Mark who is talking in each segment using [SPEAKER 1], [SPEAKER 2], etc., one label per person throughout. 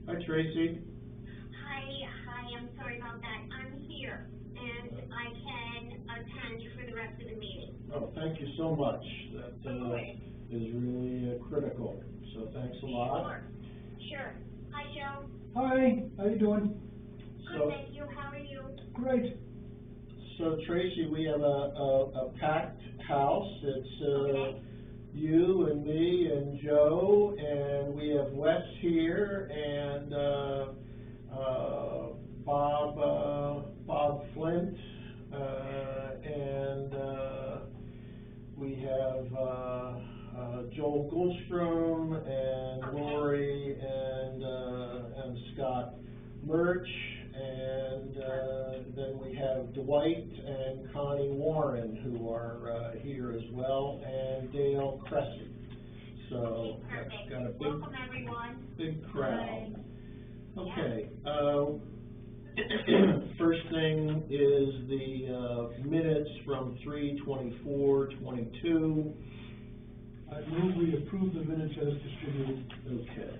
[SPEAKER 1] Hi, Tracy.
[SPEAKER 2] Hi, I'm sorry about that. I'm here, and I can attend for the rest of the meeting.
[SPEAKER 1] Oh, thank you so much. That is really critical. So thanks a lot.
[SPEAKER 2] Sure. Hi, Joe.
[SPEAKER 3] Hi, how you doing?
[SPEAKER 2] Good, thank you. How are you?
[SPEAKER 3] Great.
[SPEAKER 1] So Tracy, we have a packed house. It's
[SPEAKER 2] Okay.
[SPEAKER 1] you and me and Joe, and we have Wes here and Bob Flint, and we have Joel Goldstrom and Lori and Scott Murch, and then we have Dwight and Connie Warren, who are here as well, and Dale Cressy. So
[SPEAKER 2] Perfect.
[SPEAKER 1] got a
[SPEAKER 2] Welcome, everyone.
[SPEAKER 1] big crowd.
[SPEAKER 2] Hi.
[SPEAKER 1] Okay. First thing is the minutes from 3/24/22.
[SPEAKER 3] I move we approve the minutes as distributed.
[SPEAKER 1] Okay.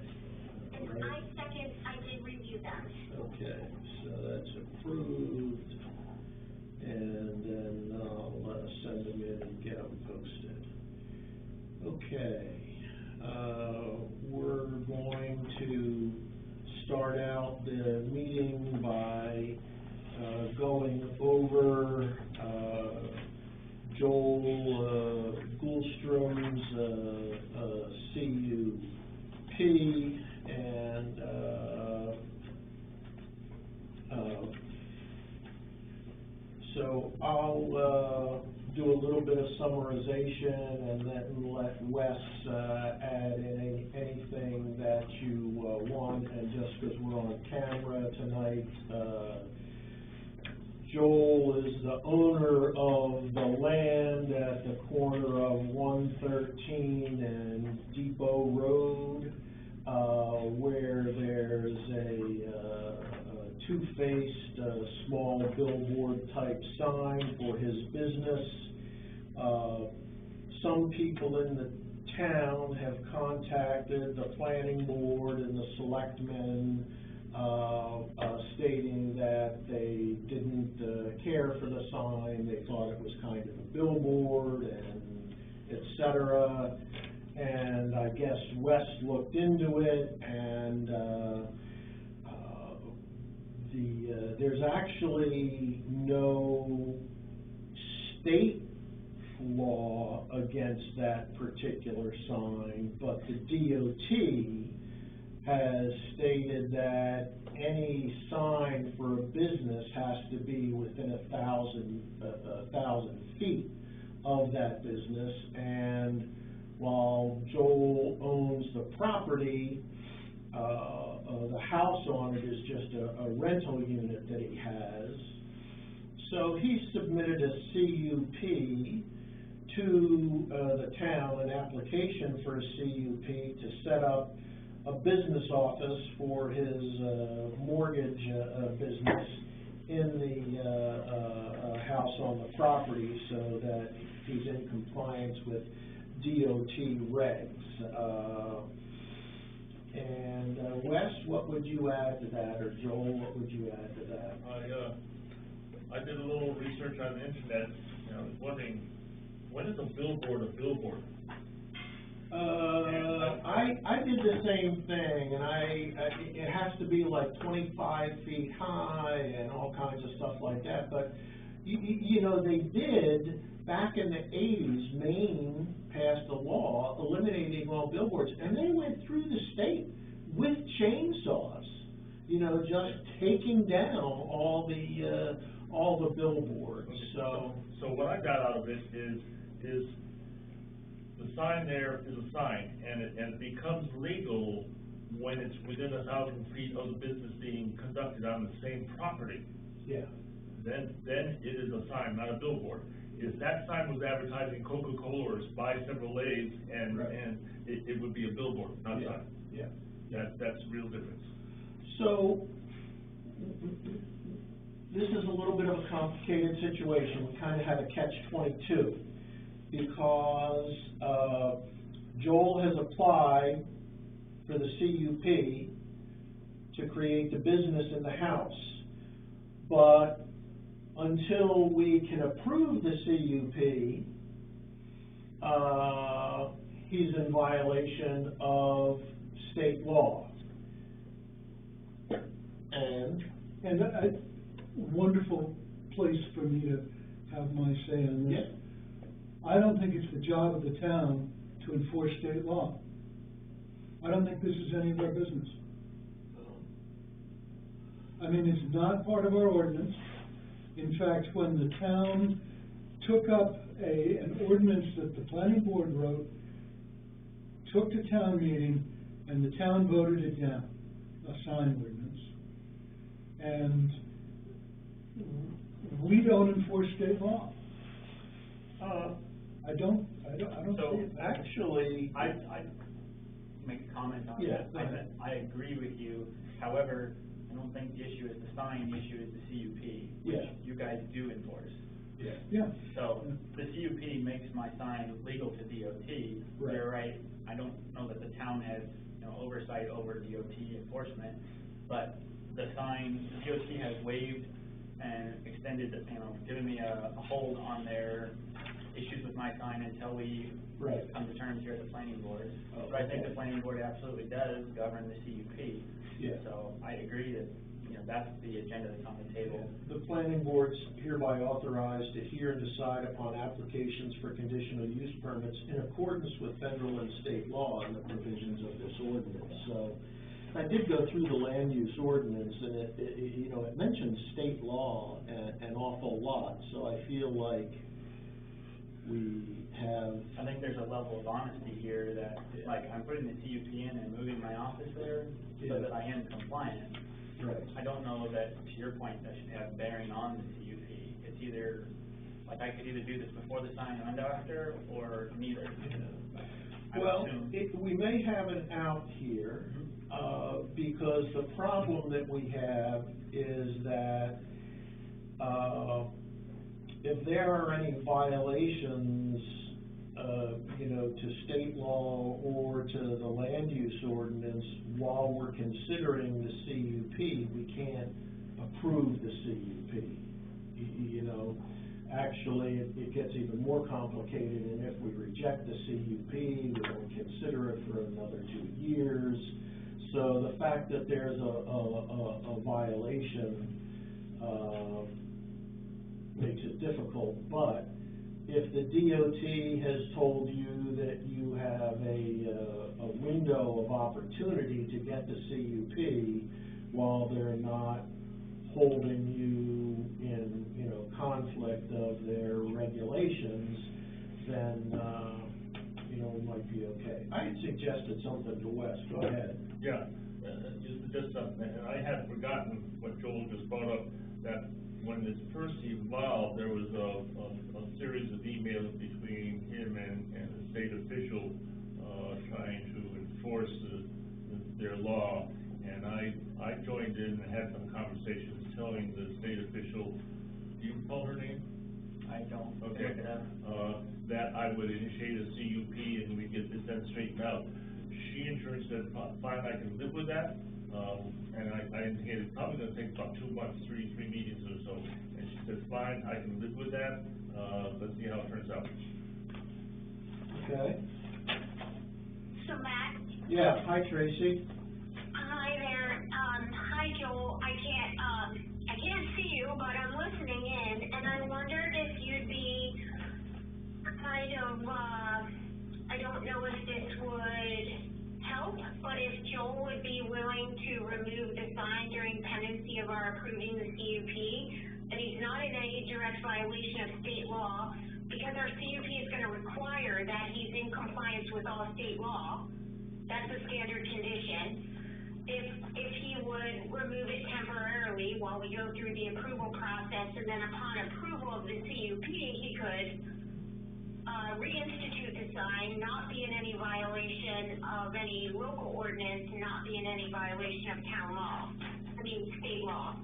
[SPEAKER 2] And I second, I did review them.
[SPEAKER 1] Okay, so that's approved, and then I'll send them in and get them posted. Okay, we're going to start out the meeting by going over Joel Goldstrom's CUP, and so I'll do a little bit of summarization and then let Wes add in anything that you want. And just because we're on camera tonight, Joel is the owner of the land at the corner of 113 and Depot Road, where there's a two-faced small billboard type sign for his business. Some people in the town have contacted the planning board and the selectmen, stating that they didn't care for the sign. They thought it was kind of a billboard, and et cetera. And I guess Wes looked into it, and there's actually no state law against that particular sign, but the DOT has stated that any sign for a business has to be within 1,000 feet of that business. And while Joel owns the property, the house on it is just a rental unit that he has. So he submitted a CUP to the town, an application for a CUP to set up a business office for his mortgage business in the house on the property, so that he's in compliance with DOT regs. And Wes, what would you add to that, or Joel, what would you add to that?
[SPEAKER 4] I did a little research on the internet, and I was wondering, when is a billboard a billboard?
[SPEAKER 1] I did the same thing, and it has to be like 25 feet high and all kinds of stuff like that. But you know, they did back in the 80s. Maine passed a law eliminating all billboards, and they went through the state with chainsaws. You know, just taking down all the billboards.
[SPEAKER 4] So what I got out of it is the sign there is a sign, and it becomes legal when it's within 1,000 feet of the business being conducted on the same property.
[SPEAKER 1] Yeah.
[SPEAKER 4] Then it is a sign, not a billboard. If that sign was advertising Coca-Cola or Buy Chevrolet, and it would be a billboard, not a sign.
[SPEAKER 1] Yeah.
[SPEAKER 4] That's the real difference. So
[SPEAKER 1] this is a little bit of a complicated situation. We kind of have a catch-22 because Joel has applied for the CUP to create the business in the house. But until we can approve the CUP, he's in violation of state law.
[SPEAKER 3] And a wonderful place for me to have my say on this.
[SPEAKER 1] Yeah.
[SPEAKER 3] I don't think it's the job of the town to enforce state law. I don't think this is any of our business. I mean, it's not part of our ordinance. In fact, when the town took up an ordinance that the planning board wrote, took to town meeting, and the town voted it down, a sign ordinance. And we don't enforce state law. I don't
[SPEAKER 5] So,
[SPEAKER 3] see it.
[SPEAKER 1] Actually,
[SPEAKER 5] I make a comment on
[SPEAKER 1] Yeah,
[SPEAKER 5] that.
[SPEAKER 1] go ahead.
[SPEAKER 5] I agree with you. However, I don't think the issue is the sign, the issue is the CUP, which
[SPEAKER 1] Yeah.
[SPEAKER 5] you guys do enforce.
[SPEAKER 3] Yeah.
[SPEAKER 5] So, the CUP makes my sign legal to DOT.
[SPEAKER 1] Right.
[SPEAKER 5] You're right, I don't know that the town has, oversight over DOT enforcement, but the sign, the DOT has waived and extended, given me a hold on their issues with my sign until we
[SPEAKER 1] Right.
[SPEAKER 5] come to terms here at the planning board.
[SPEAKER 1] Oh,
[SPEAKER 5] But I think
[SPEAKER 1] okay.
[SPEAKER 5] the planning board absolutely does govern the CUP.
[SPEAKER 1] Yeah.
[SPEAKER 5] So I agree that, that's the agenda that's on the table.
[SPEAKER 1] the planning board's hereby authorized to hear and decide upon applications for conditional use permits in accordance with federal and state law and the provisions of this ordinance. So I did go through the land use ordinance, and it mentions state law an awful lot, so I feel like we have.
[SPEAKER 5] I think there's a level of honesty here that, like, I'm putting the CUP in and moving my office there
[SPEAKER 1] Yeah.
[SPEAKER 5] so that I am compliant.
[SPEAKER 1] Right.
[SPEAKER 5] I don't know that, to your point, that should have bearing on the CUP. It's either, like, I could either do this before the sign and after, or neither. I would
[SPEAKER 1] Well,
[SPEAKER 5] assume.
[SPEAKER 1] we may have an out here, because the problem that we have is that, if there are any violations, to state law or to the land use ordinance while we're considering the CUP, we can't approve the CUP. Actually, it gets even more complicated, and if we reject the CUP, we don't consider it for another 2 years. So the fact that there's a violation, makes it difficult, but if the DOT has told you that you have a window of opportunity to get the CUP while they're not holding you in, conflict of their regulations, then, it might be okay. I had suggested something to Wes, go ahead.
[SPEAKER 4] Yeah, just something, and I had forgotten what Joel just brought up, that when this first evolved, there was a series of emails between him and the state official, trying to enforce their law, and I joined in and had some conversations telling the state official, do you recall her name?
[SPEAKER 5] I don't.
[SPEAKER 4] Okay,
[SPEAKER 5] Look it up.
[SPEAKER 4] that I would initiate a CUP and we get this then straightened out. She in turn said, fine, I can live with that, and I indicated, probably gonna take about 2 months, three meetings or so, and she said, fine, I can live with that, let's see how it turns out.
[SPEAKER 1] Okay?
[SPEAKER 2] So Matt,
[SPEAKER 1] Yeah, hi Tracy.
[SPEAKER 2] hi there, hi Joel, I can't see you, but I'm listening in, and I wondered if you'd be kind of, I don't know if this would help, but if Joel would be willing to remove the sign during pendency of our approving the CUP, that he's not in any direct violation of state law, because our CUP is gonna require that he's in compliance with all state law. That's a standard condition. If he would remove it temporarily while we go through the approval process, and then upon approval of the CUP, he could reinstitute the sign, not be in any violation of any local ordinance, not be in any violation of state law.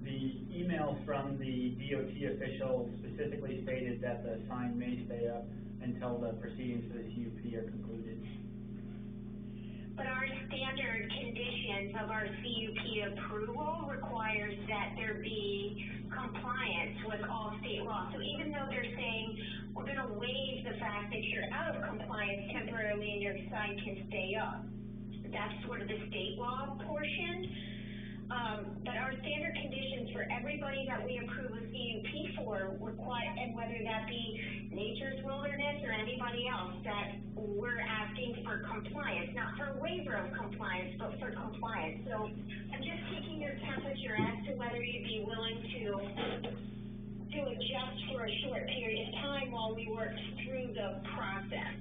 [SPEAKER 5] The email from the DOT official specifically stated that the sign may stay up until the proceedings for the CUP are concluded.
[SPEAKER 2] But our standard conditions of our CUP approval requires that there be compliance with all state law. So even though they're saying we're gonna waive the fact that you're out of compliance temporarily and your sign can stay up, that's sort of the state law portion. But our standard conditions for everybody that we approve a CUP for require, and whether that be Nature's Wilderness or anybody else, that we're asking for compliance, not for a waiver of compliance, but for compliance. So I'm just taking your temperature as to whether you'd be willing to adjust for a short period of time while we work through the process.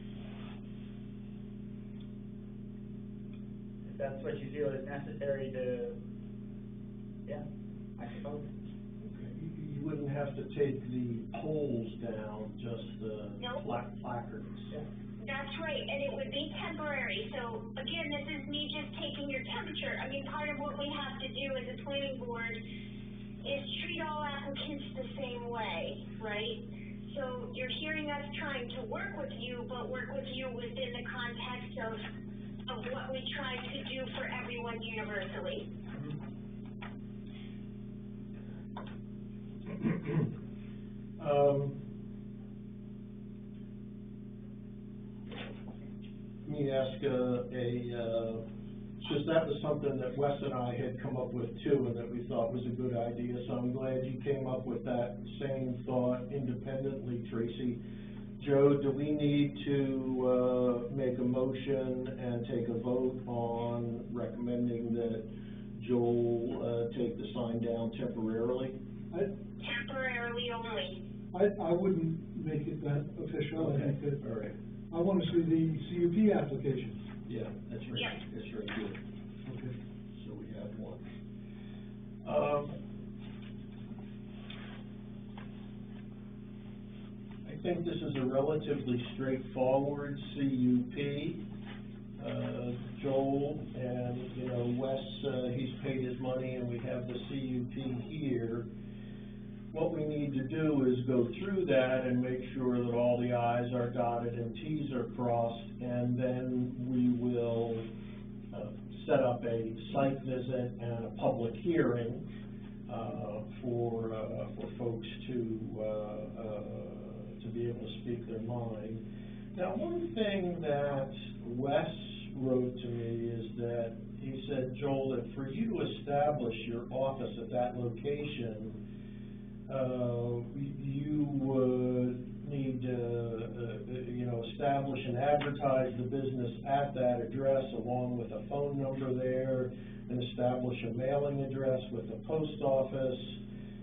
[SPEAKER 5] If that's what you feel is necessary to, yeah, I suppose.
[SPEAKER 1] You wouldn't have to take the poles down, just the
[SPEAKER 2] Nope.
[SPEAKER 1] placards.
[SPEAKER 5] Yeah.
[SPEAKER 2] That's right, and it would be temporary. So again, this is me just taking your temperature. I mean, part of what we have to do as a planning board is treat all applicants the same way, right? So you're hearing us trying to work with you, but work with you within the context of what we try to do for everyone universally.
[SPEAKER 1] Let me ask because that was something that Wes and I had come up with too, and that we thought was a good idea, so I'm glad you came up with that same thought independently, Tracy. Joe, do we need to make a motion and take a vote on recommending that Joel take the sign down temporarily?
[SPEAKER 2] Temporarily only.
[SPEAKER 3] I wouldn't make it that official. I think that,
[SPEAKER 1] all right.
[SPEAKER 3] I want to see the CUP application.
[SPEAKER 1] Yeah, that's right.
[SPEAKER 2] Yes.
[SPEAKER 1] That's right, good.
[SPEAKER 3] Okay.
[SPEAKER 1] So we have one. I think this is a relatively straightforward CUP. Joel and, Wes, he's paid his money and we have the CUP here. What we need to do is go through that and make sure that all the I's are dotted and T's are crossed, and then we will set up a site visit and a public hearing for folks to be able to speak their mind. Now, one thing that Wes wrote to me is that he said, Joel, that for you to establish your office at that location, you would need to, establish and advertise the business at that address along with a phone number there, and establish a mailing address with the post office,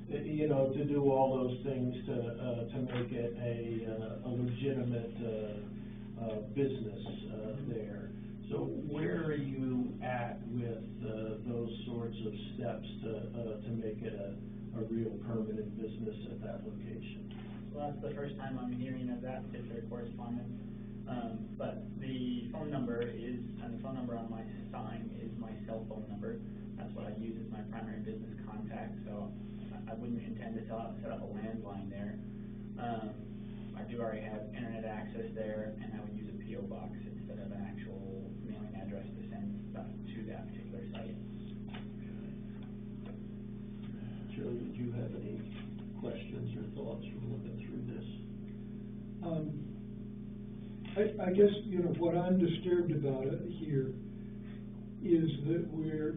[SPEAKER 1] to do all those things to make it a legitimate business there. So where are you at with those sorts of steps to make it a real permanent business at that location?
[SPEAKER 5] Well, that's the first time I'm hearing of that particular correspondence. But the phone number on my sign is my cell phone number. That's what I use as my primary business contact, so I wouldn't intend to set up a landline there. I do already have internet access there, and I would use a P.O. box instead of an actual mailing address to send stuff to that particular site.
[SPEAKER 1] Joe, did you have any questions or thoughts from looking through this?
[SPEAKER 3] I guess, what I'm disturbed about it here is that we're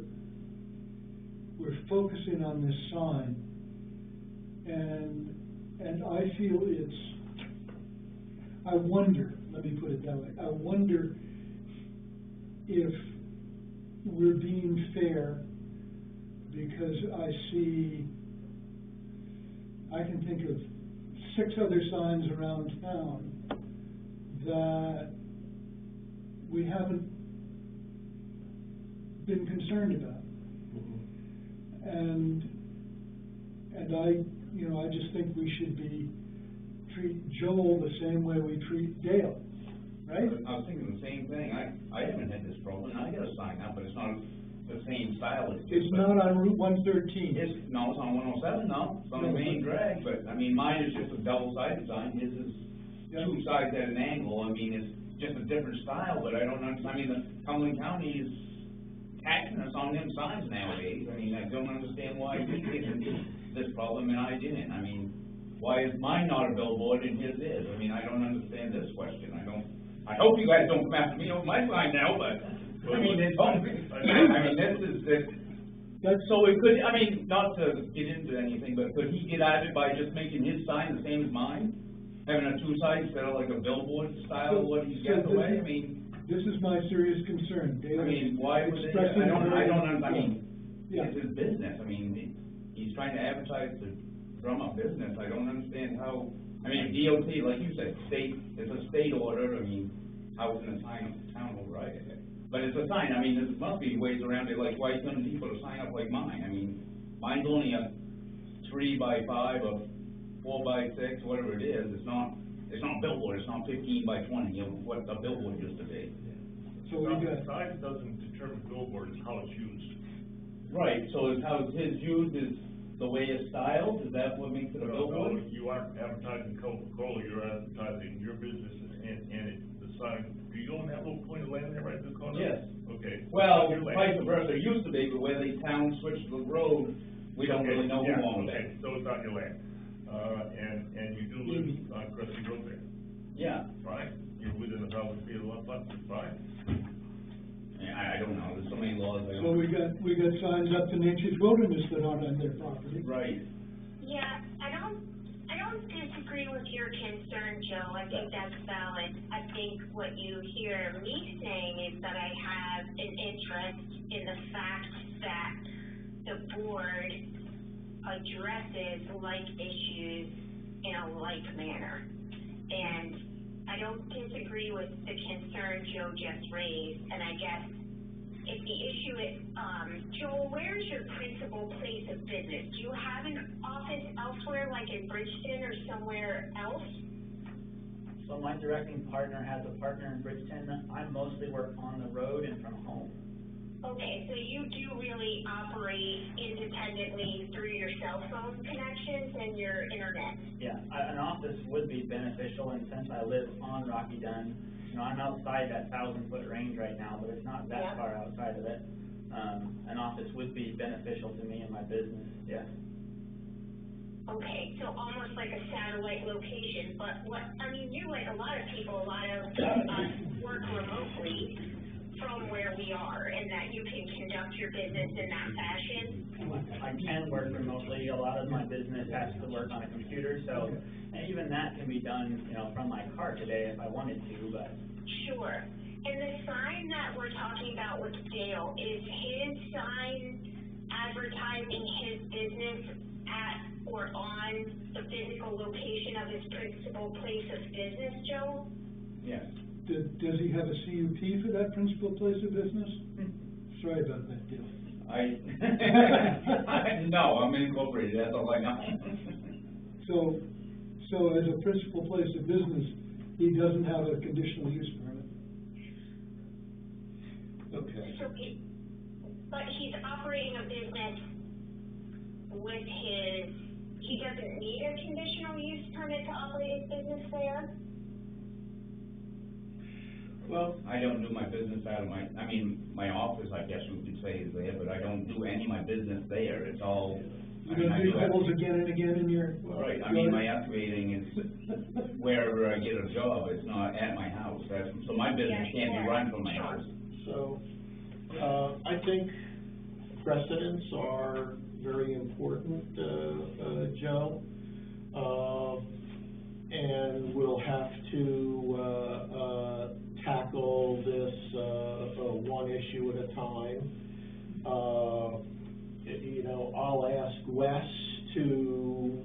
[SPEAKER 3] focusing on this sign, and I feel I wonder, let me put it that way, I wonder if we're being fair, because I can think of 6 other signs around town that we haven't been concerned about.
[SPEAKER 1] Mm-hmm.
[SPEAKER 3] And I just think we should treat Joel the same way we treat Dale, right?
[SPEAKER 6] I was thinking the same thing. I haven't had this problem. I got a sign up, but it's not the same style as this.
[SPEAKER 3] It's not on Route 113.
[SPEAKER 6] No, it's on 107, no. It's on the main drag, but, I mean, mine is just a double-sided sign. His is
[SPEAKER 3] Yeah.
[SPEAKER 6] two sides at an angle, I mean, it's just a different style, but I don't understand, I mean, the Cumberland County is taxing us on them signs nowadays, I mean, I don't understand why we didn't this problem and I didn't, I mean, why is mine not a billboard and his is? I mean, I don't understand this question, I hope you guys don't come after me over my sign now, but, I mean, it's, I mean,
[SPEAKER 3] That's,
[SPEAKER 6] so it could, I mean, not to get into anything, but could he get at it by just making his sign the same as mine? Having a two-side instead of like a billboard style, what he's got away, I mean,
[SPEAKER 3] this is my serious concern, David.
[SPEAKER 6] I mean, why would they,
[SPEAKER 3] expressing
[SPEAKER 6] I mean,
[SPEAKER 3] Yeah.
[SPEAKER 6] it's his business, I mean, he's trying to advertise to drum up business, I don't understand how, I mean, DOT, like you said, it's a state order, I mean, how can a town override it? But it's a sign, I mean, there must be ways around it, like, why couldn't he put a sign up like mine? I mean, mine's only a 3x5 or 4x6, whatever it is, it's not billboard, it's not 15x20, you know, what a billboard used to be.
[SPEAKER 3] So we got,
[SPEAKER 4] Size doesn't determine billboard, it's how it's used.
[SPEAKER 6] Right, so is how his used is the way it's styled, is that what makes it a
[SPEAKER 4] No,
[SPEAKER 6] billboard?
[SPEAKER 4] you aren't advertising Coca-Cola, you're advertising your business the sign, do you own that little point of land there right in the corner?
[SPEAKER 6] Yes.
[SPEAKER 4] Okay.
[SPEAKER 6] Well,
[SPEAKER 4] Your land.
[SPEAKER 6] vice versa, it used to be, but where the town switched the road, we don't really know who
[SPEAKER 4] Yeah,
[SPEAKER 6] owns
[SPEAKER 4] okay,
[SPEAKER 6] it.
[SPEAKER 4] so it's on your land, and you do live on Cressy Road there,
[SPEAKER 6] Yeah,
[SPEAKER 4] right? You're within 1,000 feet of the lot, fine.
[SPEAKER 6] yeah, I don't know, there's so many laws, I
[SPEAKER 3] so
[SPEAKER 6] don't.
[SPEAKER 3] we got signs up to Nature's Wilderness that aren't on their property.
[SPEAKER 6] Right,
[SPEAKER 2] Yeah, I don't disagree with your concern, Joe. I think that's valid. I think what you hear me saying is that I have an interest in the fact that the board addresses like issues in a like manner. And I don't disagree with the concern Joe just raised, and I guess if the issue is, Joel, where's your principal place of business? Do you have an office elsewhere, like in Bridgeton or somewhere else?
[SPEAKER 5] So my directing partner has a partner in Bridgeton. I mostly work on the road and from home.
[SPEAKER 2] Okay, so you do really operate independently through your cell phone connections and your internet?
[SPEAKER 5] Yeah, an office would be beneficial, and since I live on Rocky Dun, you know, I'm outside that 1,000-foot range right now, but it's not that
[SPEAKER 2] Yeah.
[SPEAKER 5] far outside of it. An office would be beneficial to me and my business, yeah.
[SPEAKER 2] Okay, so almost like a satellite location, but you, like a lot of people, a lot of us work remotely from where we are, and that you can conduct your business in that fashion?
[SPEAKER 5] I can work remotely. A lot of my business has to work on a computer, so, and even that can be done, you know, from my car today if I wanted to, but.
[SPEAKER 2] Sure. And the sign that we're talking about with Dale, is his sign advertising his business at or on the physical location of his principal place of business, Joe?
[SPEAKER 6] yes.
[SPEAKER 3] Does he have a CUP for that principal place of business? Sorry about that, Dale.
[SPEAKER 6] No, I'm incorporated, that's all I know.
[SPEAKER 3] So as a principal place of business, he doesn't have a conditional use permit. Okay.
[SPEAKER 2] But he's operating a business with he doesn't need a conditional use permit to operate his business there?
[SPEAKER 6] Well, I don't do my business out of my office, I guess you could say is there, but I don't do any of my business there, it's all.
[SPEAKER 3] You don't do holes again and again in your.
[SPEAKER 6] Right, I mean, my excavating is wherever I get a job, it's not at my house, so my business can't be run from my house.
[SPEAKER 1] So, I think precedents are very important, Joe. And we'll have to, tackle this, one issue at a time. I'll ask Wes to,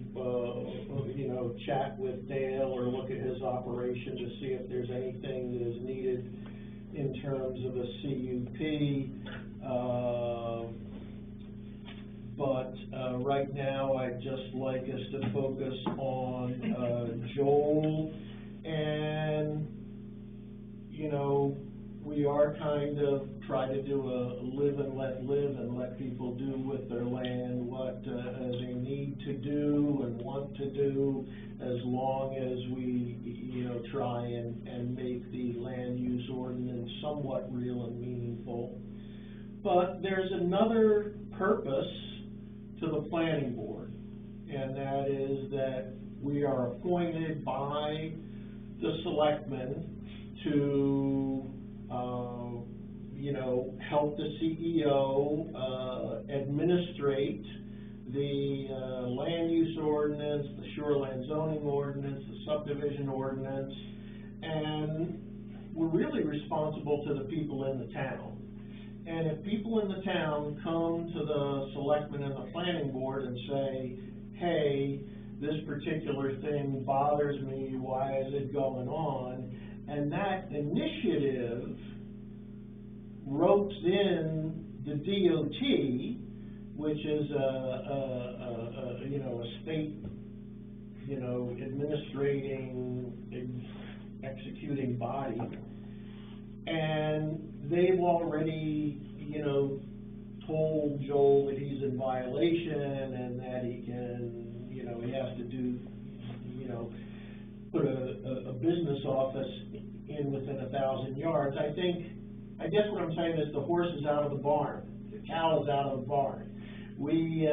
[SPEAKER 1] chat with Dale or look at his operation to see if there's anything that is needed in terms of a CUP. But right now, I'd just like us to focus on Joel, and, we are kind of trying to do a live and let people do with their land what they need to do and want to do, as long as we, try and make the land use ordinance somewhat real and meaningful. But there's another purpose to the planning board, and that is that we are appointed by the selectmen to, help the CEO, administrate the, land use ordinance, the shoreline zoning ordinance, the subdivision ordinance, and we're really responsible to the people in the town. And if people in the town come to the selectmen and the planning board and say, hey, this particular thing bothers me, why is it going on? And that initiative ropes in the DOT, which is a state, administrating, executing body, and they've already, told Joel that he's in violation and that he can, he has to do, put a business office in within 1,000 yards. I guess what I'm saying is the horse is out of the barn, the cow is out of the barn. We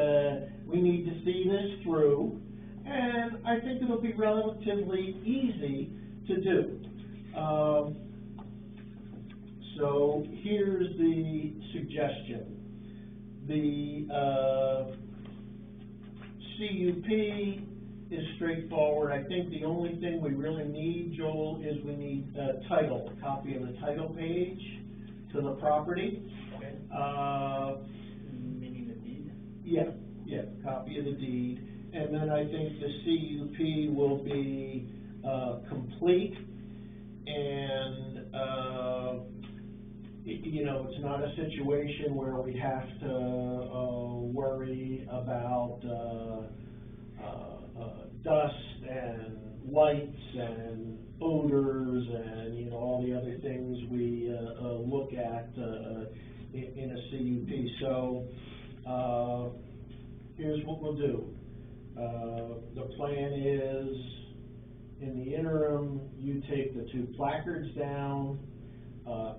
[SPEAKER 1] need to see this through, and I think it'll be relatively easy to do. So here's the suggestion. The CUP is straightforward. I think the only thing we really need, Joel, is we need a title, a copy of the title page to the property.
[SPEAKER 5] Okay. Meaning the deed?
[SPEAKER 1] Yeah, copy of the deed. And then I think the CUP will be complete, and it's not a situation where we have to worry about dust and lights and odors and all the other things we look at in a CUP. So here's what we'll do. The plan is, in the interim, you take the 2 placards down,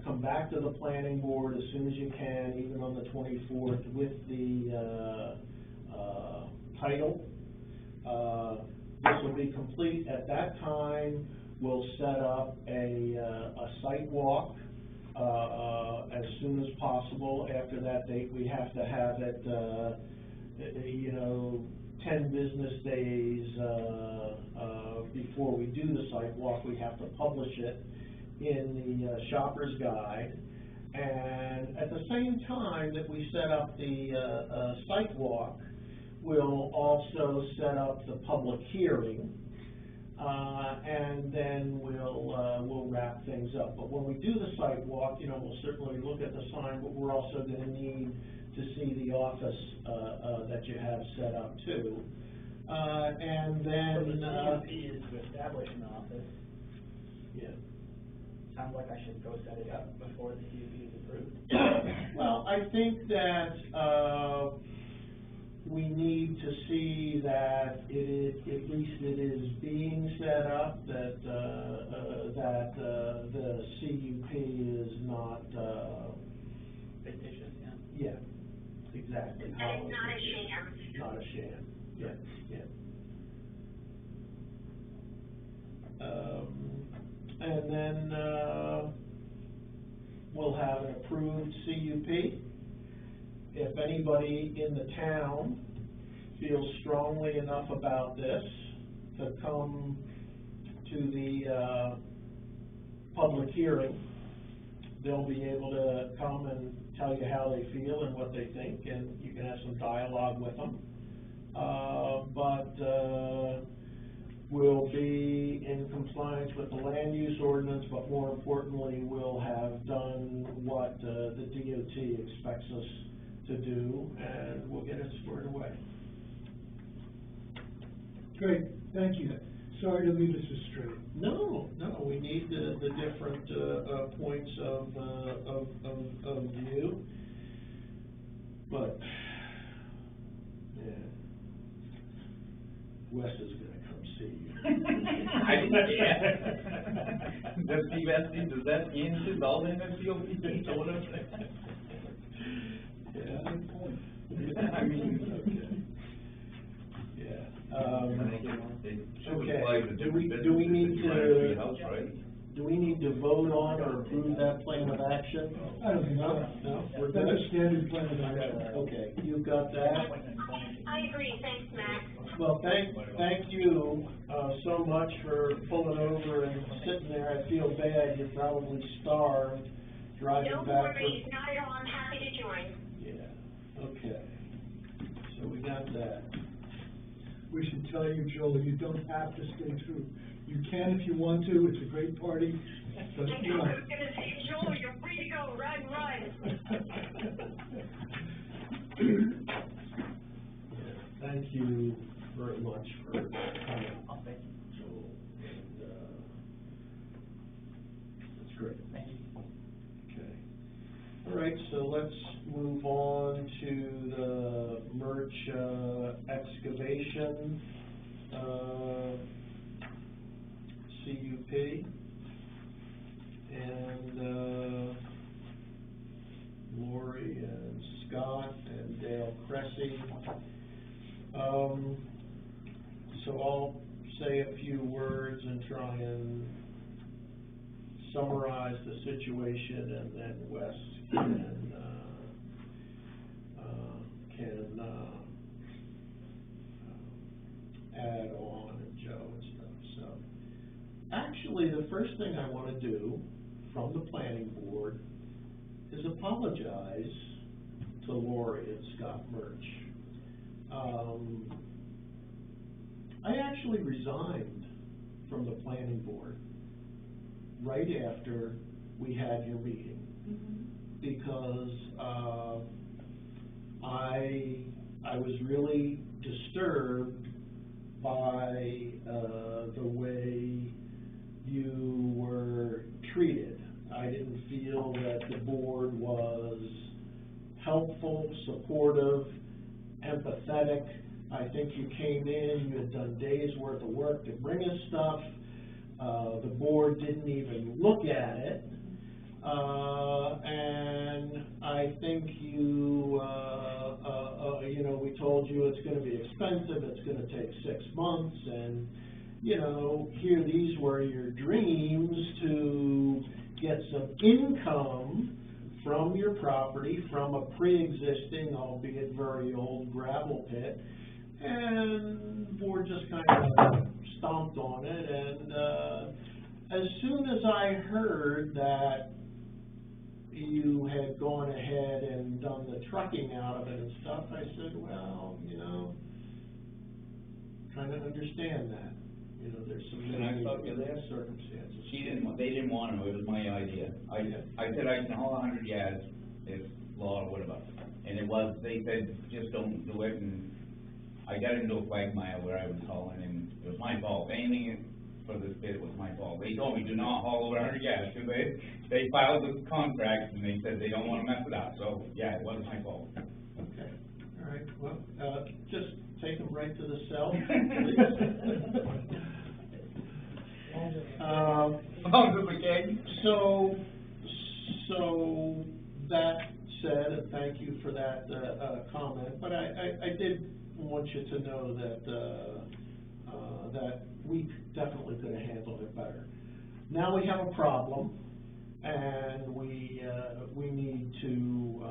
[SPEAKER 1] come back to the planning board as soon as you can, even on the 24th, with the title. This will be complete. At that time, we'll set up a site walk as soon as possible. After that date, we have to have it, 10 business days before we do the site walk. We have to publish it in the Shopper's Guide. And at the same time that we set up the site walk, we'll also set up the public hearing, and then we'll wrap things up. But when we do the site walk, we'll certainly look at the sign, but we're also going to need to see the office that you have set up too. And then
[SPEAKER 5] So the CUP is to establish an office.
[SPEAKER 1] Yeah.
[SPEAKER 5] Sounds like I should go set it up before the CUP is approved.
[SPEAKER 1] Well, I think that we need to see that at least it is being set up, that the CUP is not
[SPEAKER 5] Fictitious, yeah.
[SPEAKER 1] yeah, exactly.
[SPEAKER 2] And it's not a sham.
[SPEAKER 1] Not a sham. Yeah. And then we'll have an approved CUP. If anybody in the town feels strongly enough about this to come to the public hearing, they'll be able to come and tell you how they feel and what they think, and you can have some dialogue with them. But we'll be in compliance with the land use ordinance, but more importantly, we'll have done what the DOT expects us to do, and we'll get it squared away.
[SPEAKER 3] Great, thank you. Sorry to lead us astray.
[SPEAKER 1] No, we need the different points of view, but yeah. Wes is gonna come see you.
[SPEAKER 6] I didn't care. Does Steve Estes, does that answer all the MFCOP orders?
[SPEAKER 1] Yeah.
[SPEAKER 6] I mean.
[SPEAKER 1] Okay. Yeah.
[SPEAKER 6] They should
[SPEAKER 1] Okay.
[SPEAKER 6] apply to
[SPEAKER 1] Do
[SPEAKER 6] different
[SPEAKER 1] we
[SPEAKER 6] businesses
[SPEAKER 1] need
[SPEAKER 6] if you run a free
[SPEAKER 1] to-
[SPEAKER 6] house, right?
[SPEAKER 1] Do we need to vote on or approve that plan of action?
[SPEAKER 3] I don't think so.
[SPEAKER 1] No, we're
[SPEAKER 3] That's
[SPEAKER 1] good?
[SPEAKER 3] a standard plan of action.
[SPEAKER 1] Okay, you've got that.
[SPEAKER 2] I agree, thanks, Matt.
[SPEAKER 1] Well, thank you, so much for pulling over and sitting there. I feel bad, you're probably starved, driving
[SPEAKER 2] Don't
[SPEAKER 1] back
[SPEAKER 2] worry, not at all, I'm happy to join.
[SPEAKER 1] Yeah, okay. So we got that.
[SPEAKER 3] We should tell you, Joel, you don't have to stay through. You can if you want to, it's a great party, but,
[SPEAKER 2] I
[SPEAKER 3] you
[SPEAKER 2] know,
[SPEAKER 3] know.
[SPEAKER 2] I was gonna say, Joel, you're free to go, run.
[SPEAKER 1] Yeah, thank you very much for coming, Joel, and, that's great.
[SPEAKER 5] Thank you.
[SPEAKER 1] Okay. All right, so let's move on to the Merch, excavation, CUP. And, Lori and Scott and Dale Cressy. So I'll say a few words and try and summarize the situation, and then Wes can add on, and Joe and stuff. So actually, the first thing I want to do from the planning board is apologize to Lori and Scott Murch. I actually resigned from the planning board right after we had your meeting, because I was really disturbed by the way you were treated. I didn't feel that the board was helpful, supportive, empathetic. I think you came in, you had done days' worth of work to bring us stuff. The board didn't even look at it. And I think we told you it's gonna be expensive, it's gonna take 6 months, and, here these were your dreams to get some income from your property, from a pre-existing, albeit very old gravel pit, and the board just kind of stomped on it. And as soon as I heard that you had gone ahead and done the trucking out of it and stuff, I said, well, kind of understand that. There's some
[SPEAKER 6] Can I stop you there?
[SPEAKER 1] circumstances.
[SPEAKER 6] They didn't want to, it was my idea. I said I can haul 100 yards if law or whatever. And they said, just don't do it, and I got into a quagmire where I was hauling, and it was my fault. Anything for this bid was my fault. They told me, do not haul over 100 yards, because they filed the contract, and they said they don't want to mess it up, so, yeah, it was my fault.
[SPEAKER 1] Okay, all right, well, just take them right to the cell, please. So that said, and thank you for that comment, but I did want you to know that we definitely could have handled it better. Now we have a problem, and we need to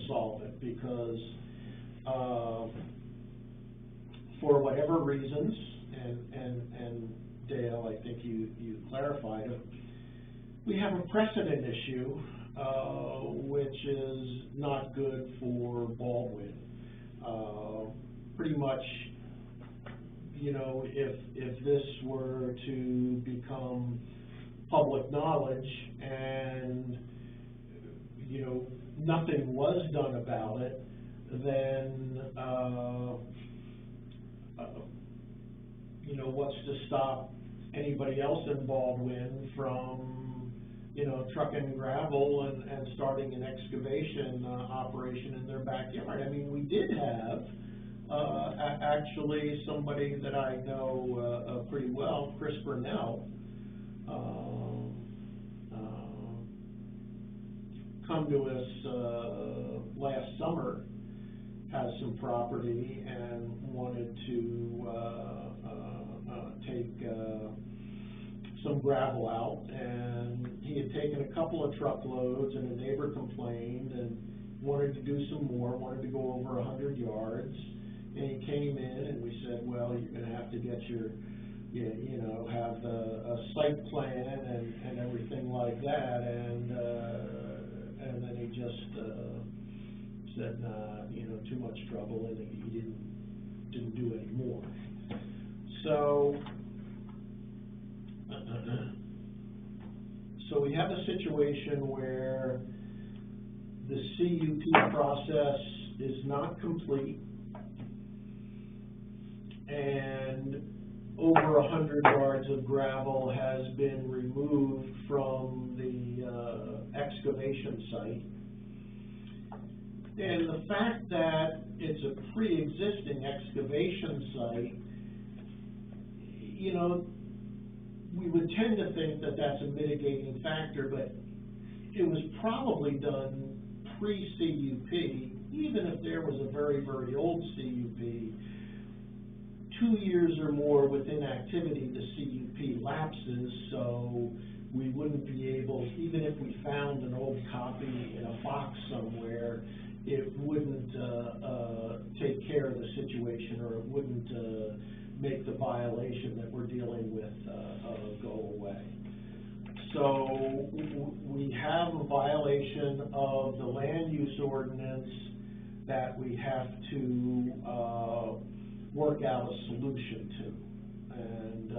[SPEAKER 1] solve it, because for whatever reasons, and Dale, I think you clarified it, we have a precedent issue, which is not good for Baldwin. Pretty much, if this were to become public knowledge and, nothing was done about it, then, what's to stop anybody else in Baldwin from, trucking gravel and starting an excavation operation in their backyard? I mean, we did have actually, somebody that I know, pretty well, Chris Burnell, come to us, last summer, has some property and wanted to, take, some gravel out, and he had taken a couple of truckloads, and a neighbor complained, and wanted to do some more, wanted to go over 100 yards, and he came in, and we said, well, you're gonna have to get your, you know, have a site plan and everything like that, and then he just, said, nah, you know, too much trouble, and he didn't do any more. So, so we have a situation where the CUP process is not complete, and over 100 yards of gravel has been removed from the excavation site. And the fact that it's a pre-existing excavation site, you know, we would tend to think that that's a mitigating factor, but it was probably done pre-CUP, even if there was a very, very old CUP. 2 years or more within activity, the CUP lapses, so we wouldn't be able, even if we found an old copy in a box somewhere, it wouldn't take care of the situation, or it wouldn't make the violation that we're dealing with go away. So we have a violation of the land use ordinance that we have to work out a solution to. And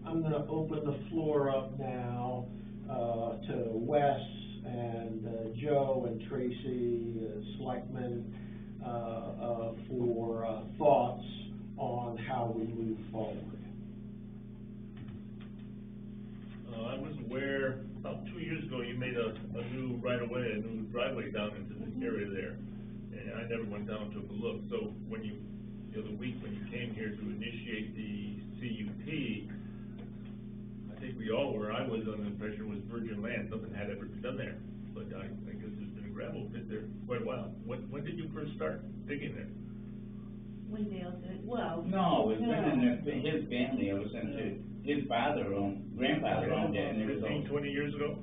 [SPEAKER 1] I'm going to open the floor up now to Wes and Joe and Tracy, selectmen, for thoughts on how we move forward.
[SPEAKER 4] I was aware, about 2 years ago, you made a new right-of-way, a new driveway down into this area there, and I never went down and took a look. So when you, the other week, when you came here to initiate the CUP, I think we all were, I was under the impression it was virgin land, nothing had ever been done there. But I guess there's been a gravel pit there quite a while. When did you first start digging there?
[SPEAKER 7] When Dale did, well.
[SPEAKER 6] No, it's been in his family ever since his grandfather owned it, and it was
[SPEAKER 4] 15, 20 years ago?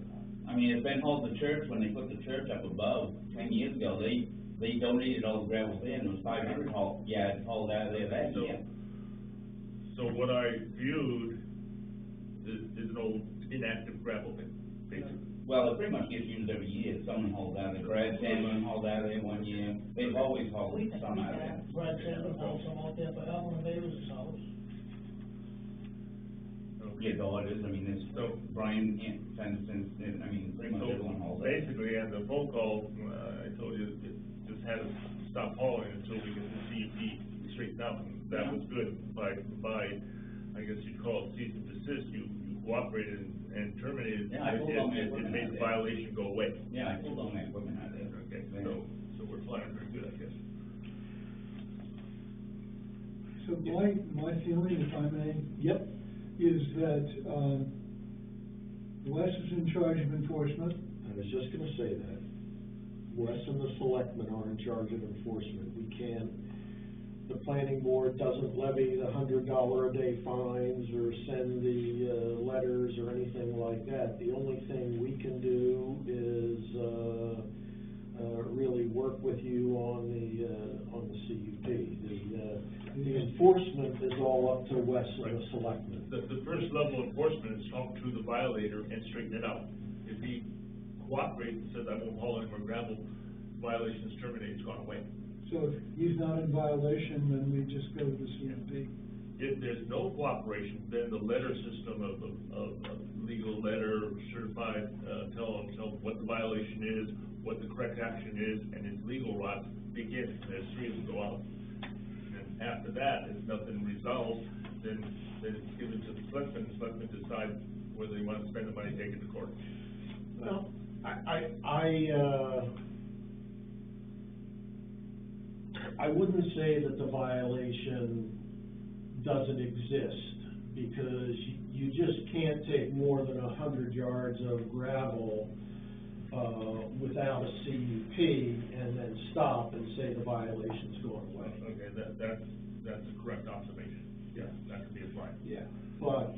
[SPEAKER 6] I mean, it's been hauled to church, when they put the church up above, 10 years ago, they donated all the gravel there, and it was 500 hauled out of there that year.
[SPEAKER 4] So what I viewed is an old inactive gravel pit, basically.
[SPEAKER 6] Well, it pretty much gets used every year. Someone hauled out of there. Brad Sandlin hauled out of there one year. They've always hauled some out of there.
[SPEAKER 8] Brad Sandlin hauled some out there for Alan Davis' house.
[SPEAKER 6] Yeah, Daughters, I mean, there's Brian Fenton, I mean, pretty much everyone hauls out.
[SPEAKER 4] Basically, at the phone call, I told you, it just had to stop hauling until we get the CUP straightened out. And that was good. By, I guess you'd call it cease and desist, you cooperated and terminated.
[SPEAKER 6] Yeah, I pulled all my
[SPEAKER 4] it
[SPEAKER 6] equipment
[SPEAKER 4] made
[SPEAKER 6] out
[SPEAKER 4] the
[SPEAKER 6] there.
[SPEAKER 4] violation go away.
[SPEAKER 6] Yeah, I pulled all my equipment out there.
[SPEAKER 4] Okay,
[SPEAKER 6] Yeah.
[SPEAKER 4] so we're flying pretty good, I guess.
[SPEAKER 3] So my feeling, if I may.
[SPEAKER 1] Yep.
[SPEAKER 3] Is that, Wes is in charge of enforcement.
[SPEAKER 1] I was just gonna say that. Wes and the selectmen are in charge of enforcement. We can't, the planning board doesn't levy the $100 a day fines or send the letters or anything like that. The only thing we can do is really work with you on the CUP. The enforcement is all up to Wes and the selectmen.
[SPEAKER 4] The first level of enforcement is talk to the violator and straighten it out. If he cooperates and says, I won't haul any more gravel, violation is terminated, it's gone away.
[SPEAKER 3] So if he's not in violation, then we just go to the CUP.
[SPEAKER 4] If there's no cooperation, then the letter system of legal letter, certified, tell them what the violation is, what the correct action is, and its legal route begins. There's 3 of them go out. And after that, if nothing resolves, then it's given to the selectmen. The selectmen decide whether they want to spend the money, take it to court.
[SPEAKER 1] I wouldn't say that the violation doesn't exist, because you just can't take more than 100 yards of gravel, without a CUP and then stop and say the violation's going away.
[SPEAKER 4] Okay, that's a correct observation. Yeah, that could be applied.
[SPEAKER 1] Yeah, but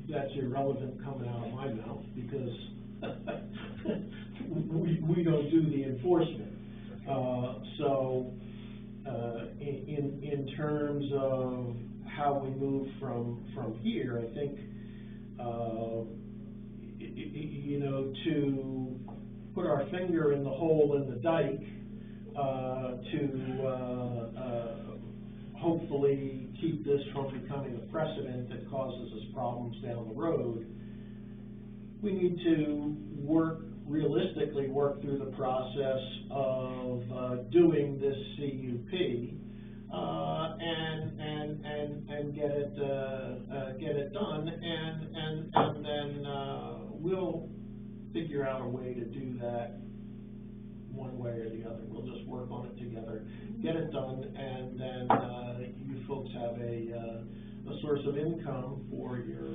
[SPEAKER 1] that's irrelevant coming out of my mouth, because we don't do the enforcement. In terms of how we move from here, I think, you know, to put our finger in the hole in the dike, to hopefully keep this from becoming a precedent that causes us problems down the road, we need to realistically work through the process of doing this CUP, and get it done, and then we'll figure out a way to do that one way or the other. We'll just work on it together, get it done, and then you folks have a source of income for your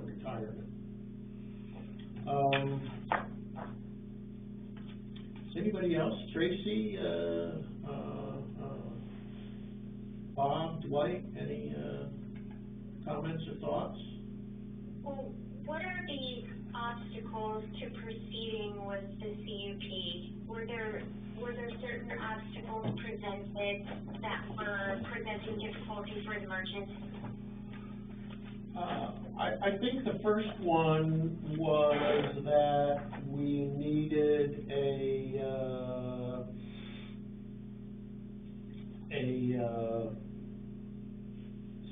[SPEAKER 1] retirement. Is anybody else? Tracy, Bob, Dwight, any comments or thoughts?
[SPEAKER 2] Well, what are the obstacles to proceeding with the CUP? Were there certain obstacles presented that were presenting difficulty for the merchants?
[SPEAKER 1] I think the first one was that we needed a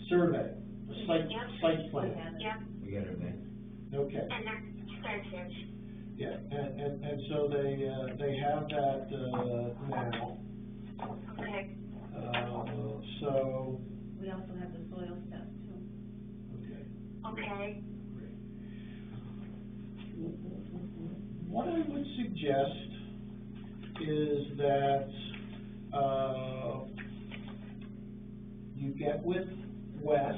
[SPEAKER 1] survey, a site plan.
[SPEAKER 2] Yep.
[SPEAKER 6] We got it, man.
[SPEAKER 1] Okay.
[SPEAKER 2] And that's expensive.
[SPEAKER 1] Yeah, and so they have that now.
[SPEAKER 2] Okay.
[SPEAKER 1] So.
[SPEAKER 7] We also have the soil stuff too.
[SPEAKER 1] Okay.
[SPEAKER 2] Okay.
[SPEAKER 1] What I would suggest is that you get with Wes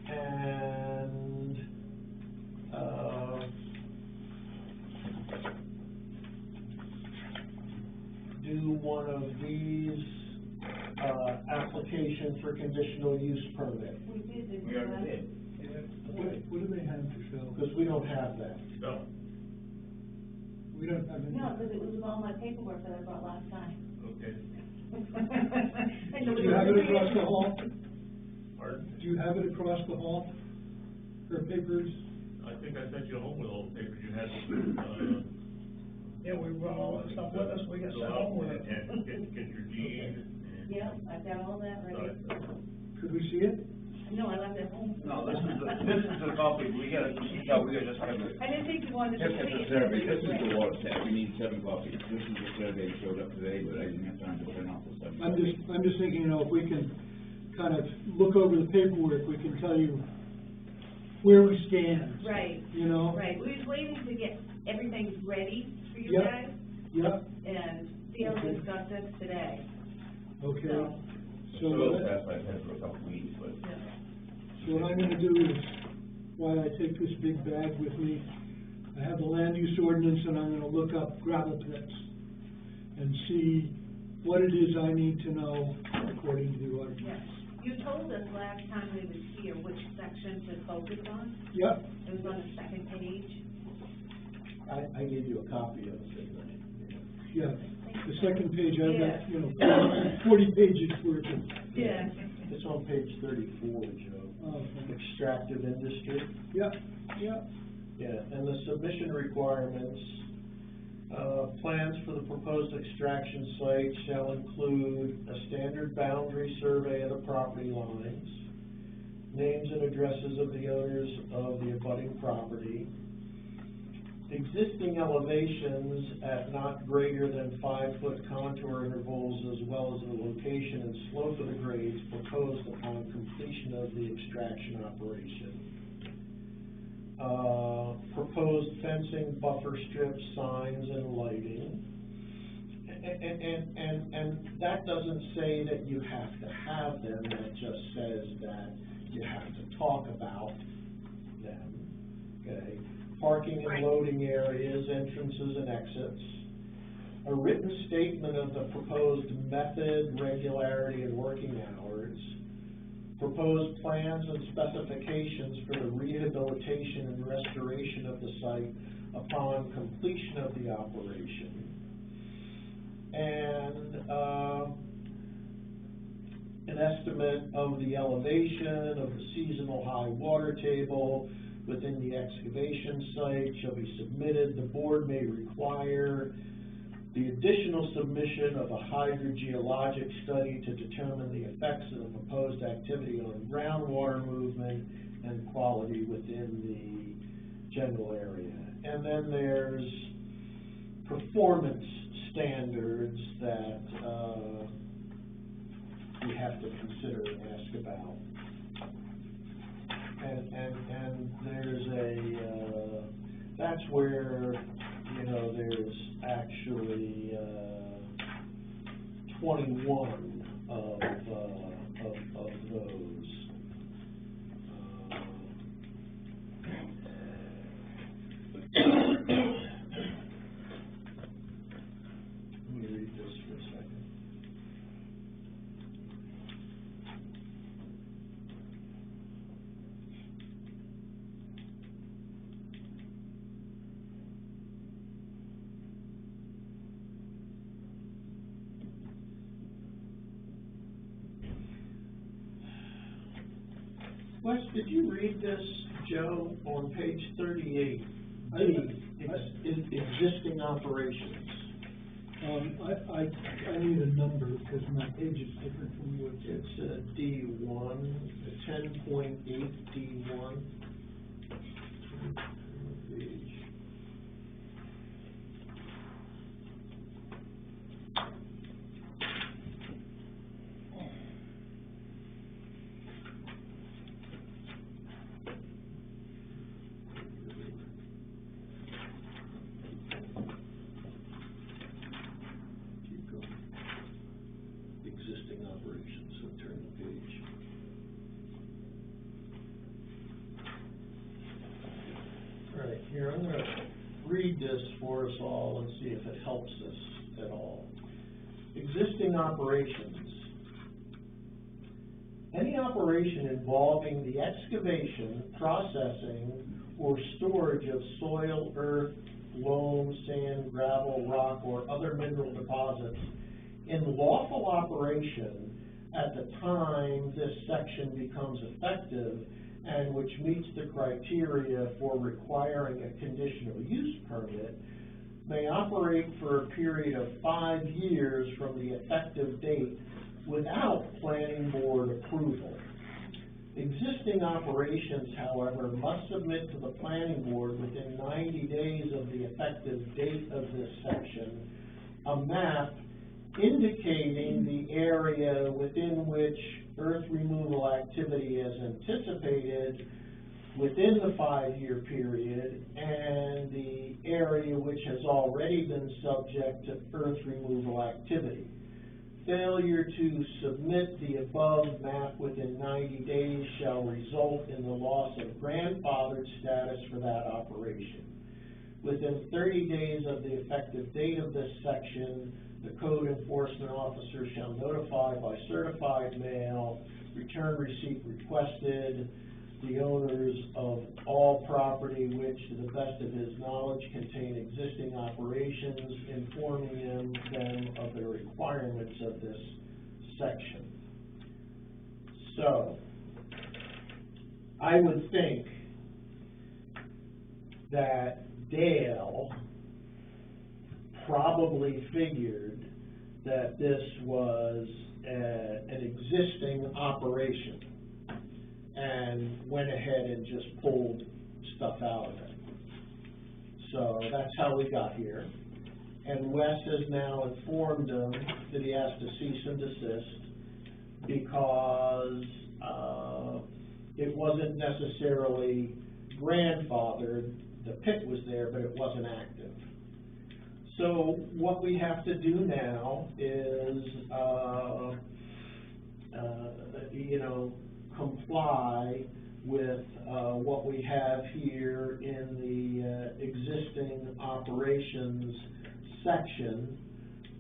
[SPEAKER 1] and do one of these applications for conditional use permit.
[SPEAKER 7] We did the.
[SPEAKER 6] We already did.
[SPEAKER 3] What do they have to show?
[SPEAKER 1] Because we don't have that.
[SPEAKER 4] No,
[SPEAKER 3] We don't have any.
[SPEAKER 7] No, because it was with all my paperwork that I brought last time.
[SPEAKER 4] okay.
[SPEAKER 3] Do you have it across the hall?
[SPEAKER 4] Pardon?
[SPEAKER 3] Do you have it across the hall? Her papers?
[SPEAKER 4] I think I sent you home with all the papers you had,
[SPEAKER 8] Yeah, we brought all that stuff with us, we got
[SPEAKER 4] fill
[SPEAKER 8] sent
[SPEAKER 4] out
[SPEAKER 8] home with it.
[SPEAKER 4] and get your deed.
[SPEAKER 7] Yeah, I've got all that ready.
[SPEAKER 3] Could we see it?
[SPEAKER 7] No, I left it home.
[SPEAKER 6] No, this is the copy, we gotta just have it.
[SPEAKER 7] I didn't think you wanted to
[SPEAKER 6] Just
[SPEAKER 7] see
[SPEAKER 6] get
[SPEAKER 7] it.
[SPEAKER 6] the survey, this is the water test, we need 7 copies. This is the survey that showed up today, but I didn't have time to print off the 7 copies.
[SPEAKER 3] I'm just thinking, you know, if we can kind of look over the paperwork, we can tell you where we stand.
[SPEAKER 7] Right.
[SPEAKER 3] You know?
[SPEAKER 7] Right, we was waiting to get everything ready for you
[SPEAKER 3] Yep.
[SPEAKER 7] guys,
[SPEAKER 3] Yeah,
[SPEAKER 7] and Theo
[SPEAKER 3] Okay.
[SPEAKER 7] discussed this today,
[SPEAKER 3] okay.
[SPEAKER 7] so,
[SPEAKER 3] So
[SPEAKER 6] Soil
[SPEAKER 3] what
[SPEAKER 6] test I've had for a couple of weeks, but.
[SPEAKER 7] yeah.
[SPEAKER 3] so what I'm gonna do is, while I take this big bag with me, I have the land use ordinance, and I'm gonna look up gravel pits and see what it is I need to know according to the ordinance.
[SPEAKER 7] Yeah, you told us last time we was here which section to focus on,
[SPEAKER 3] Yep,
[SPEAKER 7] it was on the second page.
[SPEAKER 1] I gave you a copy of it, didn't I?
[SPEAKER 3] yeah. The second page, I've
[SPEAKER 7] Yeah.
[SPEAKER 3] got, you know, 40 pages worth of.
[SPEAKER 7] Yeah.
[SPEAKER 1] It's on page 34, Joe.
[SPEAKER 3] Oh, okay.
[SPEAKER 1] Extractive industry.
[SPEAKER 3] Yep, yep.
[SPEAKER 1] Yeah, and the submission requirements, plans for the proposed extraction site shall include a standard boundary survey of the property lines, names and addresses of the owners of the abutting property, existing elevations at not greater than 5-foot contour intervals, as well as the location and slope of the grades proposed upon completion of the extraction operation. proposed fencing, buffer strips, signs, and lighting. And that doesn't say that you have to have them, that just says that you have to talk about them, okay? Parking and loading areas, entrances and exits. A written statement of the proposed method, regularity, and working hours. Proposed plans and specifications for the rehabilitation and restoration of the site upon completion of the operation. And an estimate of the elevation of the seasonal high water table within the excavation site shall be submitted. The board may require the additional submission of a hydrogeologic study to determine the effects of the proposed activity on groundwater movement and quality within the general area. And then there's performance standards that we have to consider and ask about. And there's a, that's where, you know, there's actually 21 of those. Let me read this for a second. Wes, did you read this, Joe, on page 38? Existing operations.
[SPEAKER 3] I need a number because my page is different from yours.
[SPEAKER 1] It's D1, 10.8 D1. Existing operations, so turn the page. All right, here, I'm going to read this for us all and see if it helps us at all. Existing operations. Any operation involving the excavation, processing, or storage of soil, earth, loam, sand, gravel, rock, or other mineral deposits in lawful operation at the time this section becomes effective and which meets the criteria for requiring a conditional use permit may operate for a period of 5 years from the effective date without planning board approval. Existing operations, however, must submit to the planning board within 90 days of the effective date of this section a map indicating the area within which earth removal activity is anticipated within the 5-year period and the area which has already been subject to earth removal activity. Failure to submit the above map within 90 days shall result in the loss of grandfathered status for that operation. Within 30 days of the effective date of this section, the code enforcement officer shall notify by certified mail, return receipt requested, the owners of all property which, to the best of his knowledge, contain existing operations, informing them of the requirements of this section. So, I would think that Dale probably figured that this was an existing operation and went ahead and just pulled stuff out of it. So that's how we got here. And Wes has now informed him that he has to cease and desist because it wasn't necessarily grandfathered, the pit was there, but it wasn't active. So what we have to do now is, comply with, what we have here in the, existing operations section,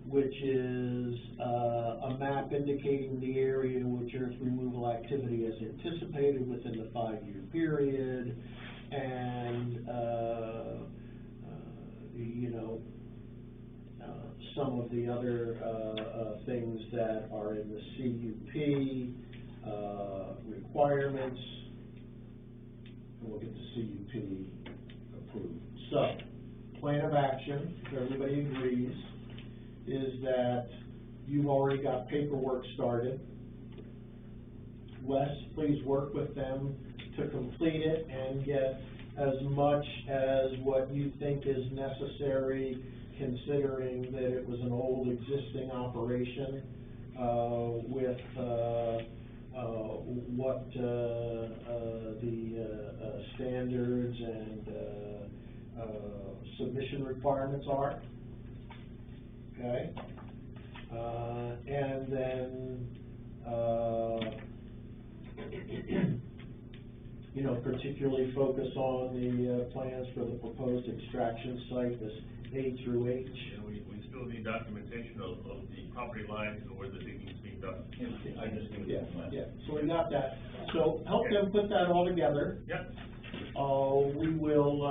[SPEAKER 1] which is, a map indicating the area in which earth removal activity is anticipated within the 5-year period, and, some of the other, things that are in the CUP, requirements, and we'll get the CUP approved. So, plan of action, if everybody agrees, is that you've already got paperwork started. Wes, please work with them to complete it and get as much as what you think is necessary, considering that it was an old existing operation, with, what, the standards and, submission requirements are. Okay? And then, particularly focus on the, plans for the proposed extraction site, this A through H.
[SPEAKER 4] And we still need documentation of the property lines and where the digging is being done.
[SPEAKER 6] I just think.
[SPEAKER 1] Yeah, so we got that. So help them put that all together.
[SPEAKER 4] Yep.
[SPEAKER 1] We will,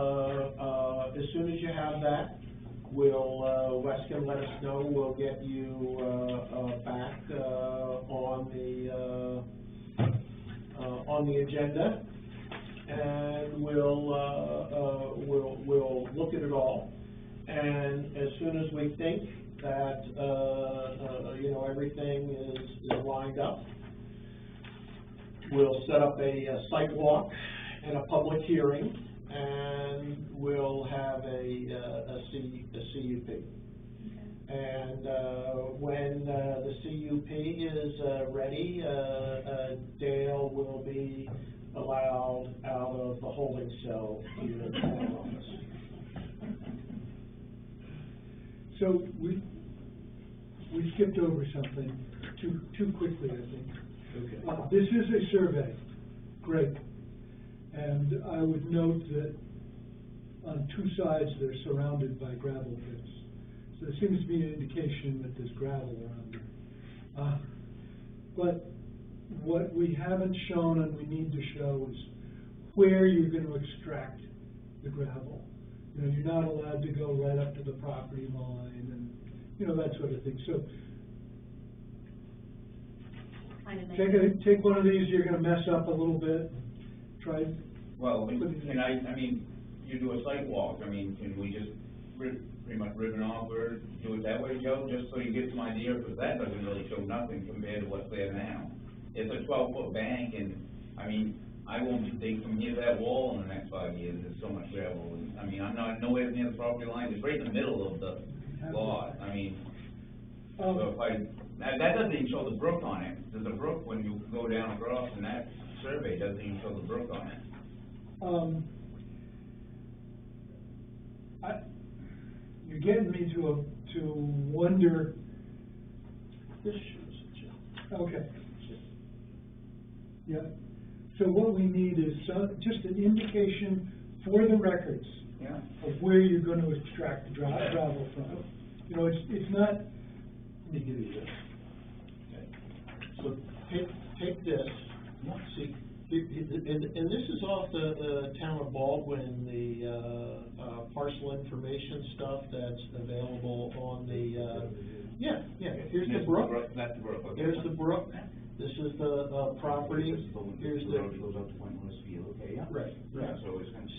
[SPEAKER 1] as soon as you have that, we'll, Wes can let us know, we'll get you, back, on the agenda, and we'll look at it all. And as soon as we think that, everything is lined up, we'll set up a site walk and a public hearing, and we'll have a CUP. And, when, the CUP is, ready, Dale will be allowed out of the holding cell here in the town office.
[SPEAKER 3] So we skipped over something too quickly, I think.
[SPEAKER 1] Okay.
[SPEAKER 3] This is a survey, great. And I would note that on 2 sides, they're surrounded by gravel pits. So there seems to be an indication that there's gravel around there. But what we haven't shown and we need to show is where you're going to extract the gravel. You're not allowed to go right up to the property line and, that sort of thing. So take one of these, you're going to mess up a little bit. Try.
[SPEAKER 6] Well, you do a site walk, can we just pretty much rip it off or do it that way, Joe, just so you get some idea, because that doesn't really show nothing compared to what's there now. It's a 12-foot bank, and, I won't dig from here to that wall in the next 5 years, there's so much gravel, and, I'm not nowhere near the property line, it's right in the middle of the lot, so if that doesn't even show the brook on it, there's a brook when you go down across, and that survey doesn't even show the brook on it.
[SPEAKER 3] You're getting me to wonder.
[SPEAKER 1] This shows it, Joe.
[SPEAKER 3] Okay. Yeah. So what we need is just an indication for the records of where you're going to extract the gravel from. It's not.
[SPEAKER 1] Let me give you this. Okay. So take this. See, and this is off the town of Baldwin, the parcel information stuff that's available on the. Here's the brook.
[SPEAKER 6] That's the brook. Okay.
[SPEAKER 1] Here's the brook. This is the property. Here's the
[SPEAKER 6] road goes up to Point Westfield. Okay. Yeah.
[SPEAKER 1] Right.
[SPEAKER 6] Yeah. So it's kind of.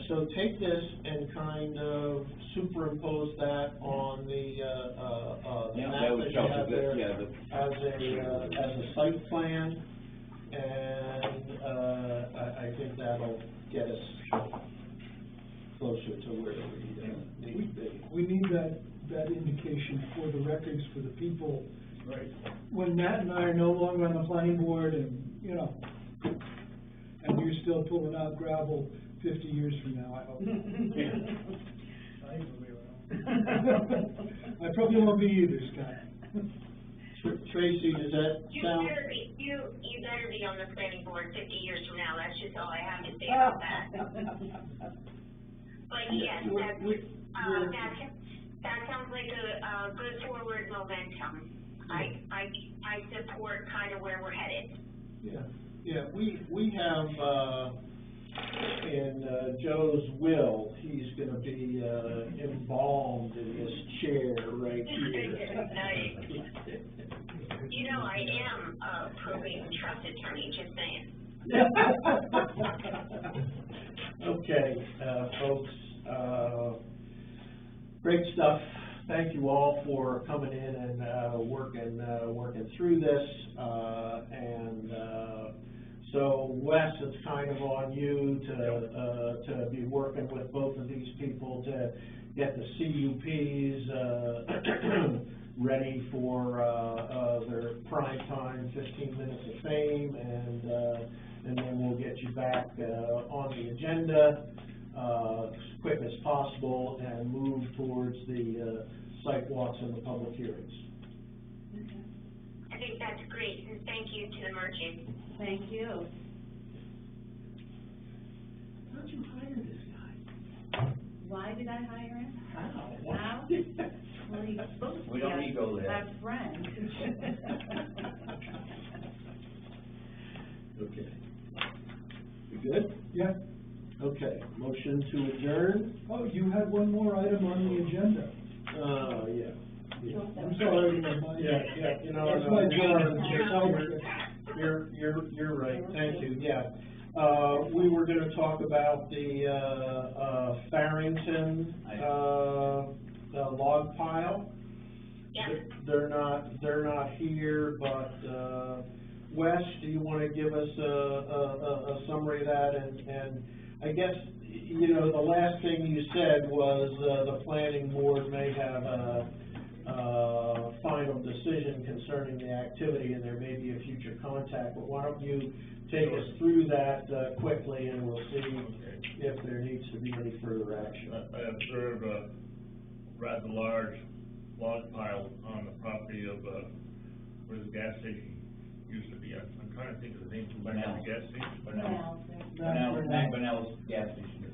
[SPEAKER 1] So take this and kind of superimpose that on the map that you have there as a site plan, and I think that'll get us closer to where we need to be.
[SPEAKER 3] We need that indication for the records for the people.
[SPEAKER 1] Right.
[SPEAKER 3] When Matt and I are no longer on the planning board, and and you're still pulling out gravel 50 years from now, I hope.
[SPEAKER 8] I will be around.
[SPEAKER 3] I probably won't be either, Scott.
[SPEAKER 1] Tracy, does that
[SPEAKER 2] You
[SPEAKER 1] sound?
[SPEAKER 2] better be, you better be on the planning board 50 years from now, that's just all I have to say about that. But yes, that sounds like a good forward momentum. I support kind of where we're headed.
[SPEAKER 1] Yeah, we have, in Joe's will, he's gonna be, embalmed in this chair right here.
[SPEAKER 2] Nice. You know, I am a probate and trust attorney, just saying.
[SPEAKER 1] Okay, folks, great stuff. Thank you all for coming in and working through this. So Wes, it's kind of on you to be working with both of these people to get the CUPs ready for their prime time 15 minutes of fame, and then we'll get you back on the agenda as quick as possible and move towards the site walks and the public hearings.
[SPEAKER 2] I think that's great, and thank you to the merchant.
[SPEAKER 7] Thank you.
[SPEAKER 1] How'd you hire this guy?
[SPEAKER 7] Why did I hire him?
[SPEAKER 1] How?
[SPEAKER 7] How? Well, he's supposed to
[SPEAKER 6] We
[SPEAKER 7] be
[SPEAKER 6] don't need to go
[SPEAKER 7] our
[SPEAKER 6] there.
[SPEAKER 7] best friend.
[SPEAKER 1] Okay. You good?
[SPEAKER 3] Yeah.
[SPEAKER 1] Okay, motion to adjourn?
[SPEAKER 3] Oh, you had one more item on the agenda.
[SPEAKER 1] Yeah.
[SPEAKER 3] I'm sorry.
[SPEAKER 1] Yeah, you know,
[SPEAKER 3] That's
[SPEAKER 1] no,
[SPEAKER 3] my
[SPEAKER 1] you're-
[SPEAKER 3] job.
[SPEAKER 1] You're right, thank you, yeah. We were gonna talk about the, Farrington, log pile.
[SPEAKER 2] Yeah.
[SPEAKER 1] They're not here, but, Wes, do you wanna give us a summary of that? And I guess, you know, the last thing you said was, the planning board may have a final decision concerning the activity, and there may be a future contact, but why don't you take us through that, quickly, and we'll see if there needs to be any further action.
[SPEAKER 4] I observed a rather large log pile on the property of, where the gas station used to be. I'm trying to think of the name of the gas station.
[SPEAKER 6] Burnell's gas station.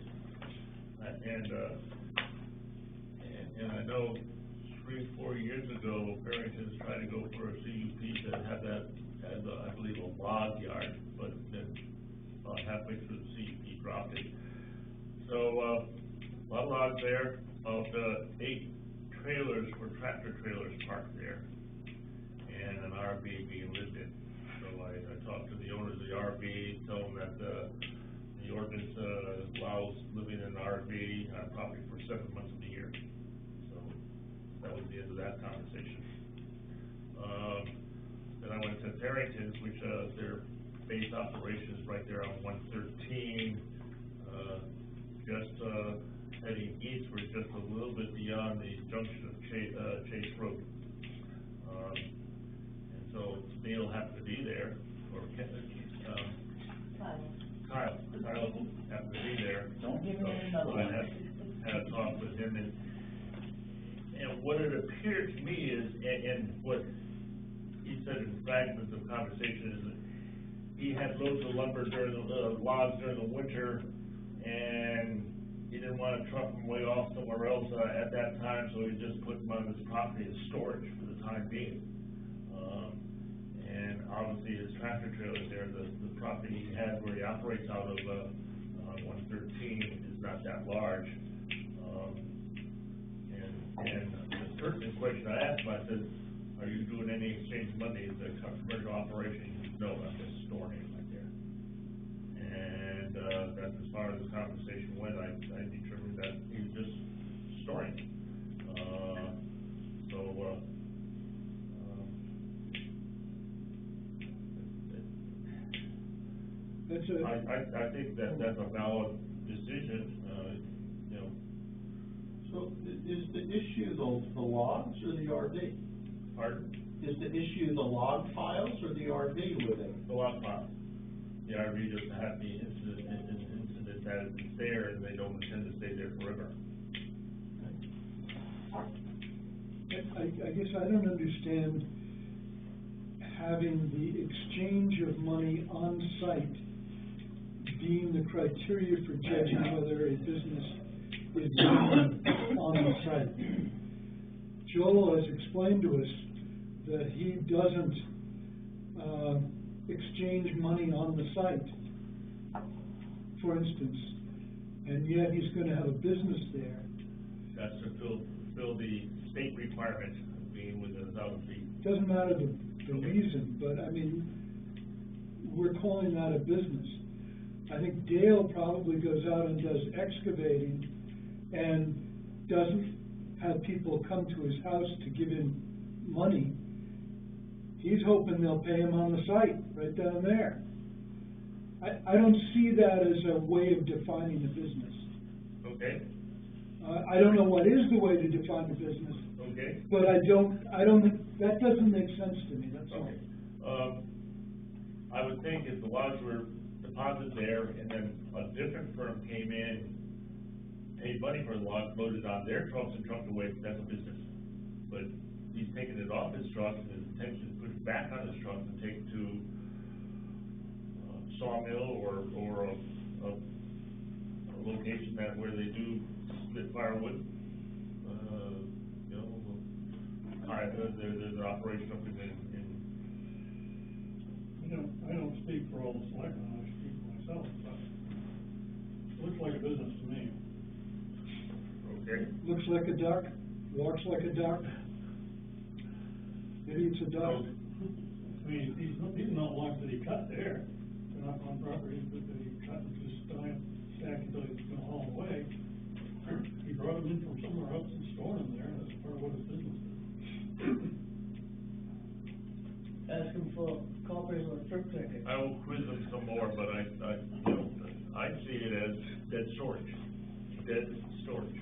[SPEAKER 4] And I know 3-4 years ago, Barrington's tried to go for a CUP to have that as, I believe, a log yard, but then about halfway through the CUP dropped it. So, a lot of logs there, about 8 trailers for tractor trailers parked there, and an RV being lived in. So I talked to the owners of the RV, told them that the ordinance allows living in an RV property for 7 months of the year. So that was the end of that conversation. Then I went to Farrington's, which their base operation is right there on 113, just heading eastward, just a little bit beyond the junction of Chase Road. And so Neil happened to be there, or Kyle happened to be there.
[SPEAKER 6] Don't give me
[SPEAKER 4] So
[SPEAKER 6] another
[SPEAKER 4] I
[SPEAKER 6] one.
[SPEAKER 4] had a talk with him, and what it appeared to me is, and what he said in fragments of conversation, is that he had loads of lumber during the logs during the winter, and he didn't want to truck them way off somewhere else at that time, so he just put them on his property as storage for the time being. And obviously his tractor trailer there, the property he had where he operates out of 113 is not that large. And the pertinent question I asked him, I said, are you doing any exchange money as a commercial operation? He said, no, I'm just storing it right there. And that's as far as the conversation went. I determined that he's just storing it. I think that that's a valid decision, you know.
[SPEAKER 1] So is the issue the logs or the RV?
[SPEAKER 4] Pardon?
[SPEAKER 1] Is the issue the log piles or the RV with him?
[SPEAKER 4] The log pile. The RV just had the incident that it's there and they don't intend to stay there forever.
[SPEAKER 3] I guess I don't understand having the exchange of money on site being the criteria for judging whether a business is done on the site. Joel has explained to us that he doesn't exchange money on the site, for instance, and yet he's gonna have a business there.
[SPEAKER 4] That's to fill the state requirement of being within 1,000 feet.
[SPEAKER 3] Doesn't matter the reason, but I mean, we're calling that a business. I think Dale probably goes out and does excavating and doesn't have people come to his house to give him money. He's hoping they'll pay him on the site, right down there. I don't see that as a way of defining a business.
[SPEAKER 4] Okay,
[SPEAKER 3] I don't know what is the way to define a business,
[SPEAKER 4] okay.
[SPEAKER 3] but I don't think, that doesn't make sense to me, that's all.
[SPEAKER 4] Okay. I would think if the logs were deposited there and then a different firm came in, paid money for the logs, loaded on their trucks and trucked away, that's a business. But he's taking it off his truck and his intention is to put it back on his truck and take it to a sawmill or a location that where they do split firewood. You know, there's an operation up in
[SPEAKER 8] I don't speak for all the selectmen, I speak for myself, but it looks like a business to me.
[SPEAKER 4] Okay.
[SPEAKER 3] Looks like a duck, walks like a duck. Maybe it's a duck.
[SPEAKER 8] I mean, these are not logs that he cut there, they're not on property that he cut and just stacked until he's gonna haul them away. He brought them in from somewhere else and stored them there, and that's part of what his business is. Ask him for copies of the trip ticket.
[SPEAKER 4] I will quiz them some more, but I see it as dead storage. Dead storage.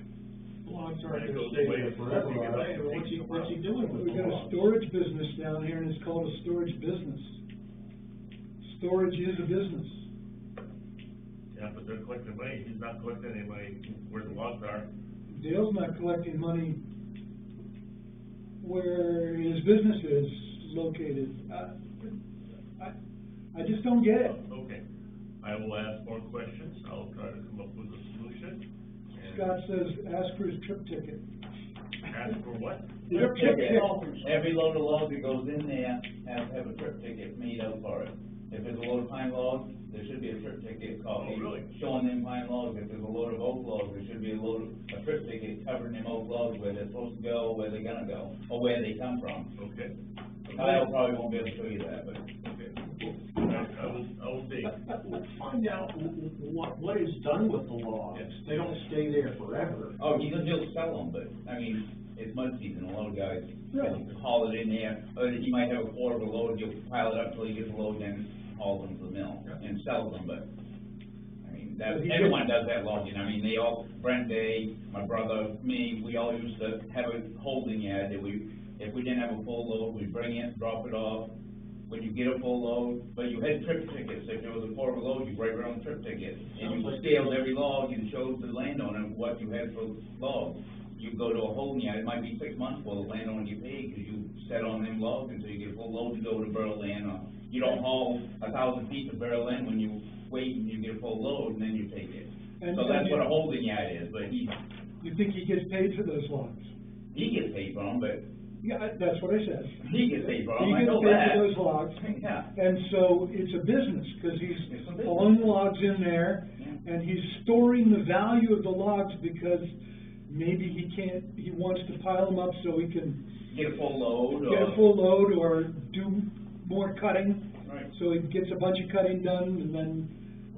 [SPEAKER 1] Logs aren't
[SPEAKER 4] And it
[SPEAKER 1] gonna
[SPEAKER 4] goes
[SPEAKER 1] stay
[SPEAKER 4] away
[SPEAKER 1] there
[SPEAKER 4] before
[SPEAKER 1] forever,
[SPEAKER 4] we get
[SPEAKER 1] are
[SPEAKER 4] up
[SPEAKER 1] they?
[SPEAKER 4] and
[SPEAKER 1] Or
[SPEAKER 4] take
[SPEAKER 1] what's he
[SPEAKER 4] them
[SPEAKER 1] doing with
[SPEAKER 3] We've
[SPEAKER 1] the
[SPEAKER 3] got a
[SPEAKER 1] logs?
[SPEAKER 3] storage business down here, and it's called a storage business. Storage is a business.
[SPEAKER 4] Yeah, but they're collecting money, he's not collecting any money where the logs are.
[SPEAKER 3] Dale's not collecting money where his business is located. I just don't get it.
[SPEAKER 4] Okay, I will ask more questions, I'll try to come up with a solution. And
[SPEAKER 3] Scott says, ask for his trip ticket.
[SPEAKER 4] ask for what?
[SPEAKER 6] Trip
[SPEAKER 3] Trip
[SPEAKER 6] ticket.
[SPEAKER 3] ticket.
[SPEAKER 6] Every load of logs that goes in there has to have a trip ticket made out for it. If there's a load of pine logs, there should be a trip ticket copy.
[SPEAKER 4] Oh, really?
[SPEAKER 6] Showing them pine logs. If there's a load of oak logs, there should be a trip ticket covering them oak logs, where they're supposed to go, where they're gonna go, or where they come from.
[SPEAKER 4] Okay.
[SPEAKER 6] Kyle probably won't be able to show you that, but.
[SPEAKER 4] Okay. I will see.
[SPEAKER 1] Let's find out what is done with the logs.
[SPEAKER 4] Yes.
[SPEAKER 1] They don't stay there forever.
[SPEAKER 6] Oh, he'll sell them, but, I mean, it's mud season, a lot of guys
[SPEAKER 1] Really?
[SPEAKER 6] haul it in there, or he might have a quarter of a load, he'll pile it up till he gets a load, then haul them to the mill
[SPEAKER 4] Yeah.
[SPEAKER 6] and sells them, but, I mean, that,
[SPEAKER 3] But he
[SPEAKER 6] everyone does that logging, I mean, they all, Brent Day, my brother, me, we all used to have a holding yard that if we didn't have a full load, we'd bring it, drop it off. When you get a full load, but you had trip tickets, if there was a quarter of a load, you write your own trip ticket. And you scaled every log and showed the landowner what you had for logs. You go to a holding yard, it might be 6 months before the landowner get paid, because you set on them logs until you get a full load to go to Berlin, or you don't haul 1,000 feet to Berlin when you wait and you get a full load, and then you take it.
[SPEAKER 3] And-
[SPEAKER 6] So that's what a holding yard is, but
[SPEAKER 3] You think he gets paid for those logs?
[SPEAKER 6] he gets paid for them, but
[SPEAKER 3] Yeah, that's what I said.
[SPEAKER 6] he gets paid for them,
[SPEAKER 3] He
[SPEAKER 6] I
[SPEAKER 3] gets
[SPEAKER 6] know
[SPEAKER 3] paid
[SPEAKER 6] that.
[SPEAKER 3] for those logs.
[SPEAKER 6] Yeah.
[SPEAKER 3] And so it's a business, because he's
[SPEAKER 6] It's a business.
[SPEAKER 3] hauling the logs in there,
[SPEAKER 6] Yeah.
[SPEAKER 3] and he's storing the value of the logs because maybe he wants to pile them up so he can
[SPEAKER 6] Get a full load, or.
[SPEAKER 3] get a full load or do more cutting.
[SPEAKER 6] Right.
[SPEAKER 3] So he gets a bunch of cutting done and then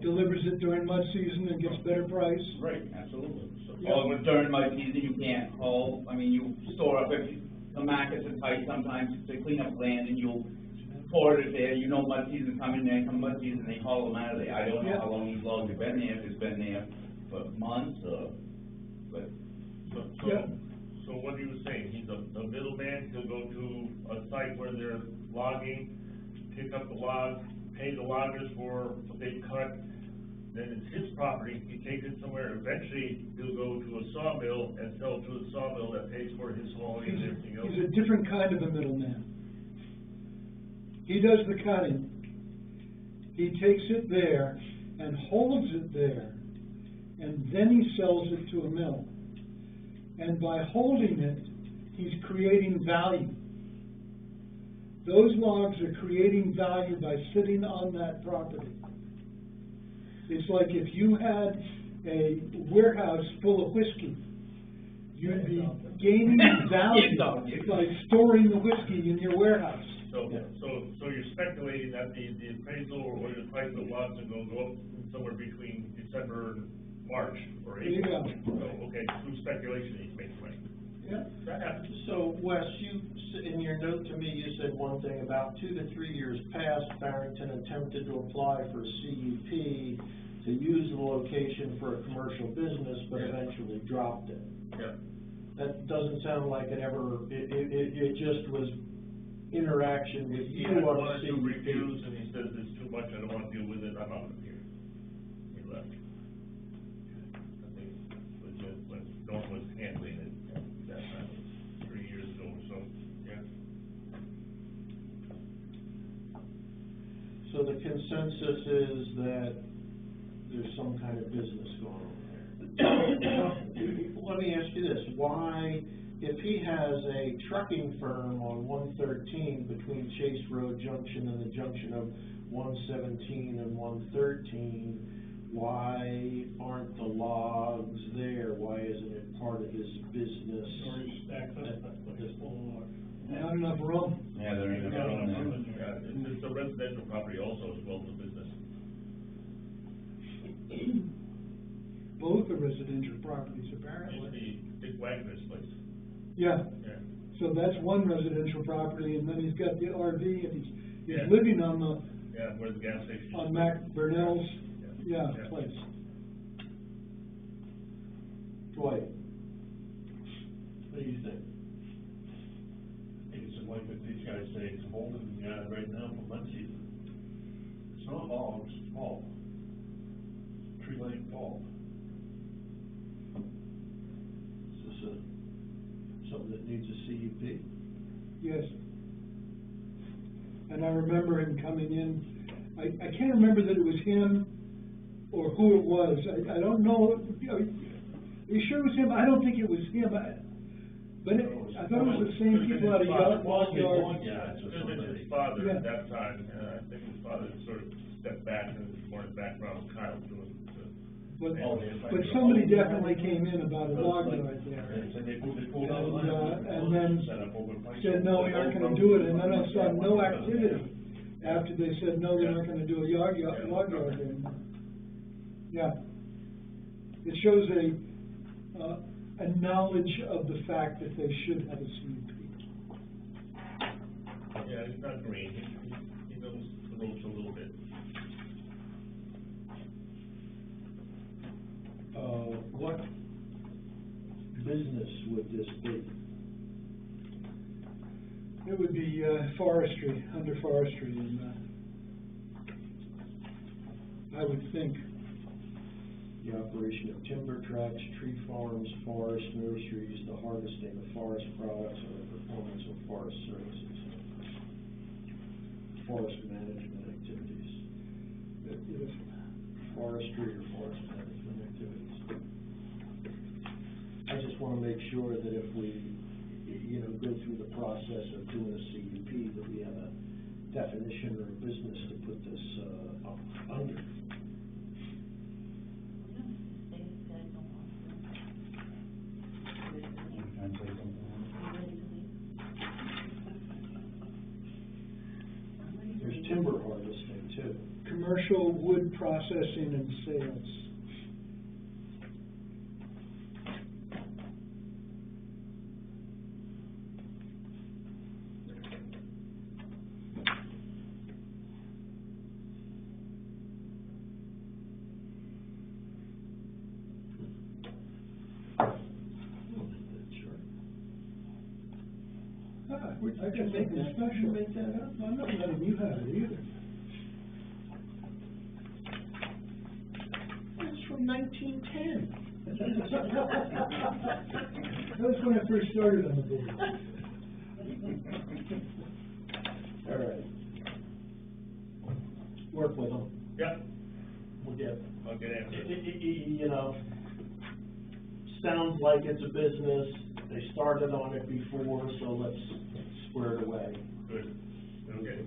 [SPEAKER 3] delivers it during mud season and gets better price.
[SPEAKER 6] Right, absolutely.
[SPEAKER 3] Yeah.
[SPEAKER 6] Or during mud season, you can't haul, I mean, you store up, if the markets are tight sometimes to clean up land, and you'll pour it there, you know mud season coming there, come mud season, they haul them out of there. I don't know
[SPEAKER 3] Yeah.
[SPEAKER 6] how long these logs have been there, if it's been there for months, or, but,
[SPEAKER 3] Yeah.
[SPEAKER 4] So what he was saying, he's a middleman, he'll go to a site where they're logging, pick up the logs, pay the loggers for what they cut, then it's his property, he takes it somewhere, eventually he'll go to a sawmill and sell to the sawmill that pays for his hauling and everything else.
[SPEAKER 3] He's a different kind of a middleman. He does the cutting, he takes it there and holds it there, and then he sells it to a mill. And by holding it, he's creating value. Those logs are creating value by sitting on that property. It's like if you had a warehouse full of whiskey, you'd be gaining value by storing the whiskey in your warehouse.
[SPEAKER 4] So you're speculating that the appraisal or the price of lots are gonna go up somewhere between December and March or April?
[SPEAKER 3] Yeah.
[SPEAKER 4] So, okay, through speculation he's making money.
[SPEAKER 3] Yeah.
[SPEAKER 4] That happens.
[SPEAKER 1] So, Wes, in your note to me, you said one thing about 2 to 3 years past, Barrington attempted to apply for a CUP to use the location for a commercial business, but
[SPEAKER 4] Yeah.
[SPEAKER 1] eventually dropped it.
[SPEAKER 4] Yeah.
[SPEAKER 1] That doesn't sound like it just was interaction with
[SPEAKER 4] He
[SPEAKER 1] you
[SPEAKER 4] had
[SPEAKER 1] on
[SPEAKER 4] one or
[SPEAKER 1] the
[SPEAKER 4] two
[SPEAKER 1] CUP.
[SPEAKER 4] reviews and he says it's too much, I don't wanna deal with it, I'm out of here. He left. I think when Dawn was handling it at that time, it was 3 years ago or so, yeah.
[SPEAKER 1] So the consensus is that there's some kind of business going on there. Let me ask you this, why, if he has a trucking firm on 113 between Chase Road Junction and the junction of 117 and 113, why aren't the logs there? Why isn't it part of his business?
[SPEAKER 8] Already stacked up, like this full log.
[SPEAKER 3] Not enough room.
[SPEAKER 6] Yeah, there ain't enough room there.
[SPEAKER 4] Yeah, it's a residential property also as well as a business.
[SPEAKER 3] Both are residential properties,
[SPEAKER 4] It used to
[SPEAKER 3] apparently.
[SPEAKER 4] be Dick Wagner's place,
[SPEAKER 3] Yeah,
[SPEAKER 4] yeah.
[SPEAKER 3] so that's one residential property, and then he's got the RV, and he's
[SPEAKER 4] Yeah.
[SPEAKER 3] living on the,
[SPEAKER 4] Yeah, where the gas station is.
[SPEAKER 3] on Mac Burnell's,
[SPEAKER 4] Yeah.
[SPEAKER 3] yeah, place.
[SPEAKER 1] Dwight, what do you think?
[SPEAKER 9] I think it's like what these guys say, it's holding, right now for mud season. It's not logs, it's pulp. Tree line pulp.
[SPEAKER 1] Is this something that needs a CUP?
[SPEAKER 3] Yes. And I remember him coming in, I can't remember that it was him or who it was, I don't know, are you sure it was him? I don't think it was him, but I thought it was the same people out of Log Yard.
[SPEAKER 9] Yeah, it's
[SPEAKER 4] It
[SPEAKER 9] just
[SPEAKER 4] was
[SPEAKER 9] somebody.
[SPEAKER 4] his father
[SPEAKER 3] Yeah.
[SPEAKER 4] at that time, I think his father sort of stepped back and was more in the background, Kyle doing.
[SPEAKER 3] But,
[SPEAKER 9] Oh, they find
[SPEAKER 3] but
[SPEAKER 9] it
[SPEAKER 3] somebody
[SPEAKER 9] all.
[SPEAKER 3] definitely came in about a log yard
[SPEAKER 9] And
[SPEAKER 3] there.
[SPEAKER 9] so they pulled out land.
[SPEAKER 3] And then
[SPEAKER 9] set up over place.
[SPEAKER 3] said, no, we aren't gonna do it, and then I saw no activity after they said, no, they're not gonna do a log yard anymore. Yeah. It shows a knowledge of the fact that they should have a CUP.
[SPEAKER 4] Yeah, he's not green, he knows the ropes a little bit.
[SPEAKER 1] What business would this be?
[SPEAKER 3] It would be, forestry, under forestry, and, I would think.
[SPEAKER 1] The operation of timber tracks, tree farms, forest nurseries, the harvesting of forest products, and the performance of forest services. Forest management activities. Forestry or forest management activities. I just wanna make sure that if we, go through the process of doing a CUP, that we have a definition or a business to put this, under.
[SPEAKER 6] Trying to say something.
[SPEAKER 1] There's timber harvesting too.
[SPEAKER 3] Commercial wood processing and sales. I can make that special. Make that up. I'm not letting you have it either.
[SPEAKER 1] in 1910.
[SPEAKER 3] That was when I first started on the board.
[SPEAKER 1] All right. Work with them.
[SPEAKER 4] Yep,
[SPEAKER 1] We'll get,
[SPEAKER 4] I'll get after it.
[SPEAKER 1] you know, sounds like it's a business. They started on it before, so let's square it away.
[SPEAKER 4] Good, okay.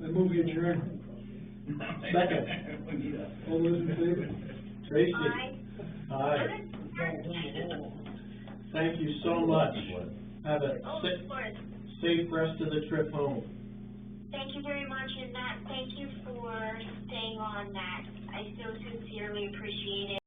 [SPEAKER 3] I move we adjourn.
[SPEAKER 1] Second.
[SPEAKER 3] All those in favor?
[SPEAKER 1] Tracy?
[SPEAKER 2] Aye.
[SPEAKER 1] Aye. Thank you so much. Have a
[SPEAKER 2] Oh, of course.
[SPEAKER 1] safe rest of the trip home.
[SPEAKER 2] Thank you very much, and that, thank you for staying on that. I so sincerely appreciate it.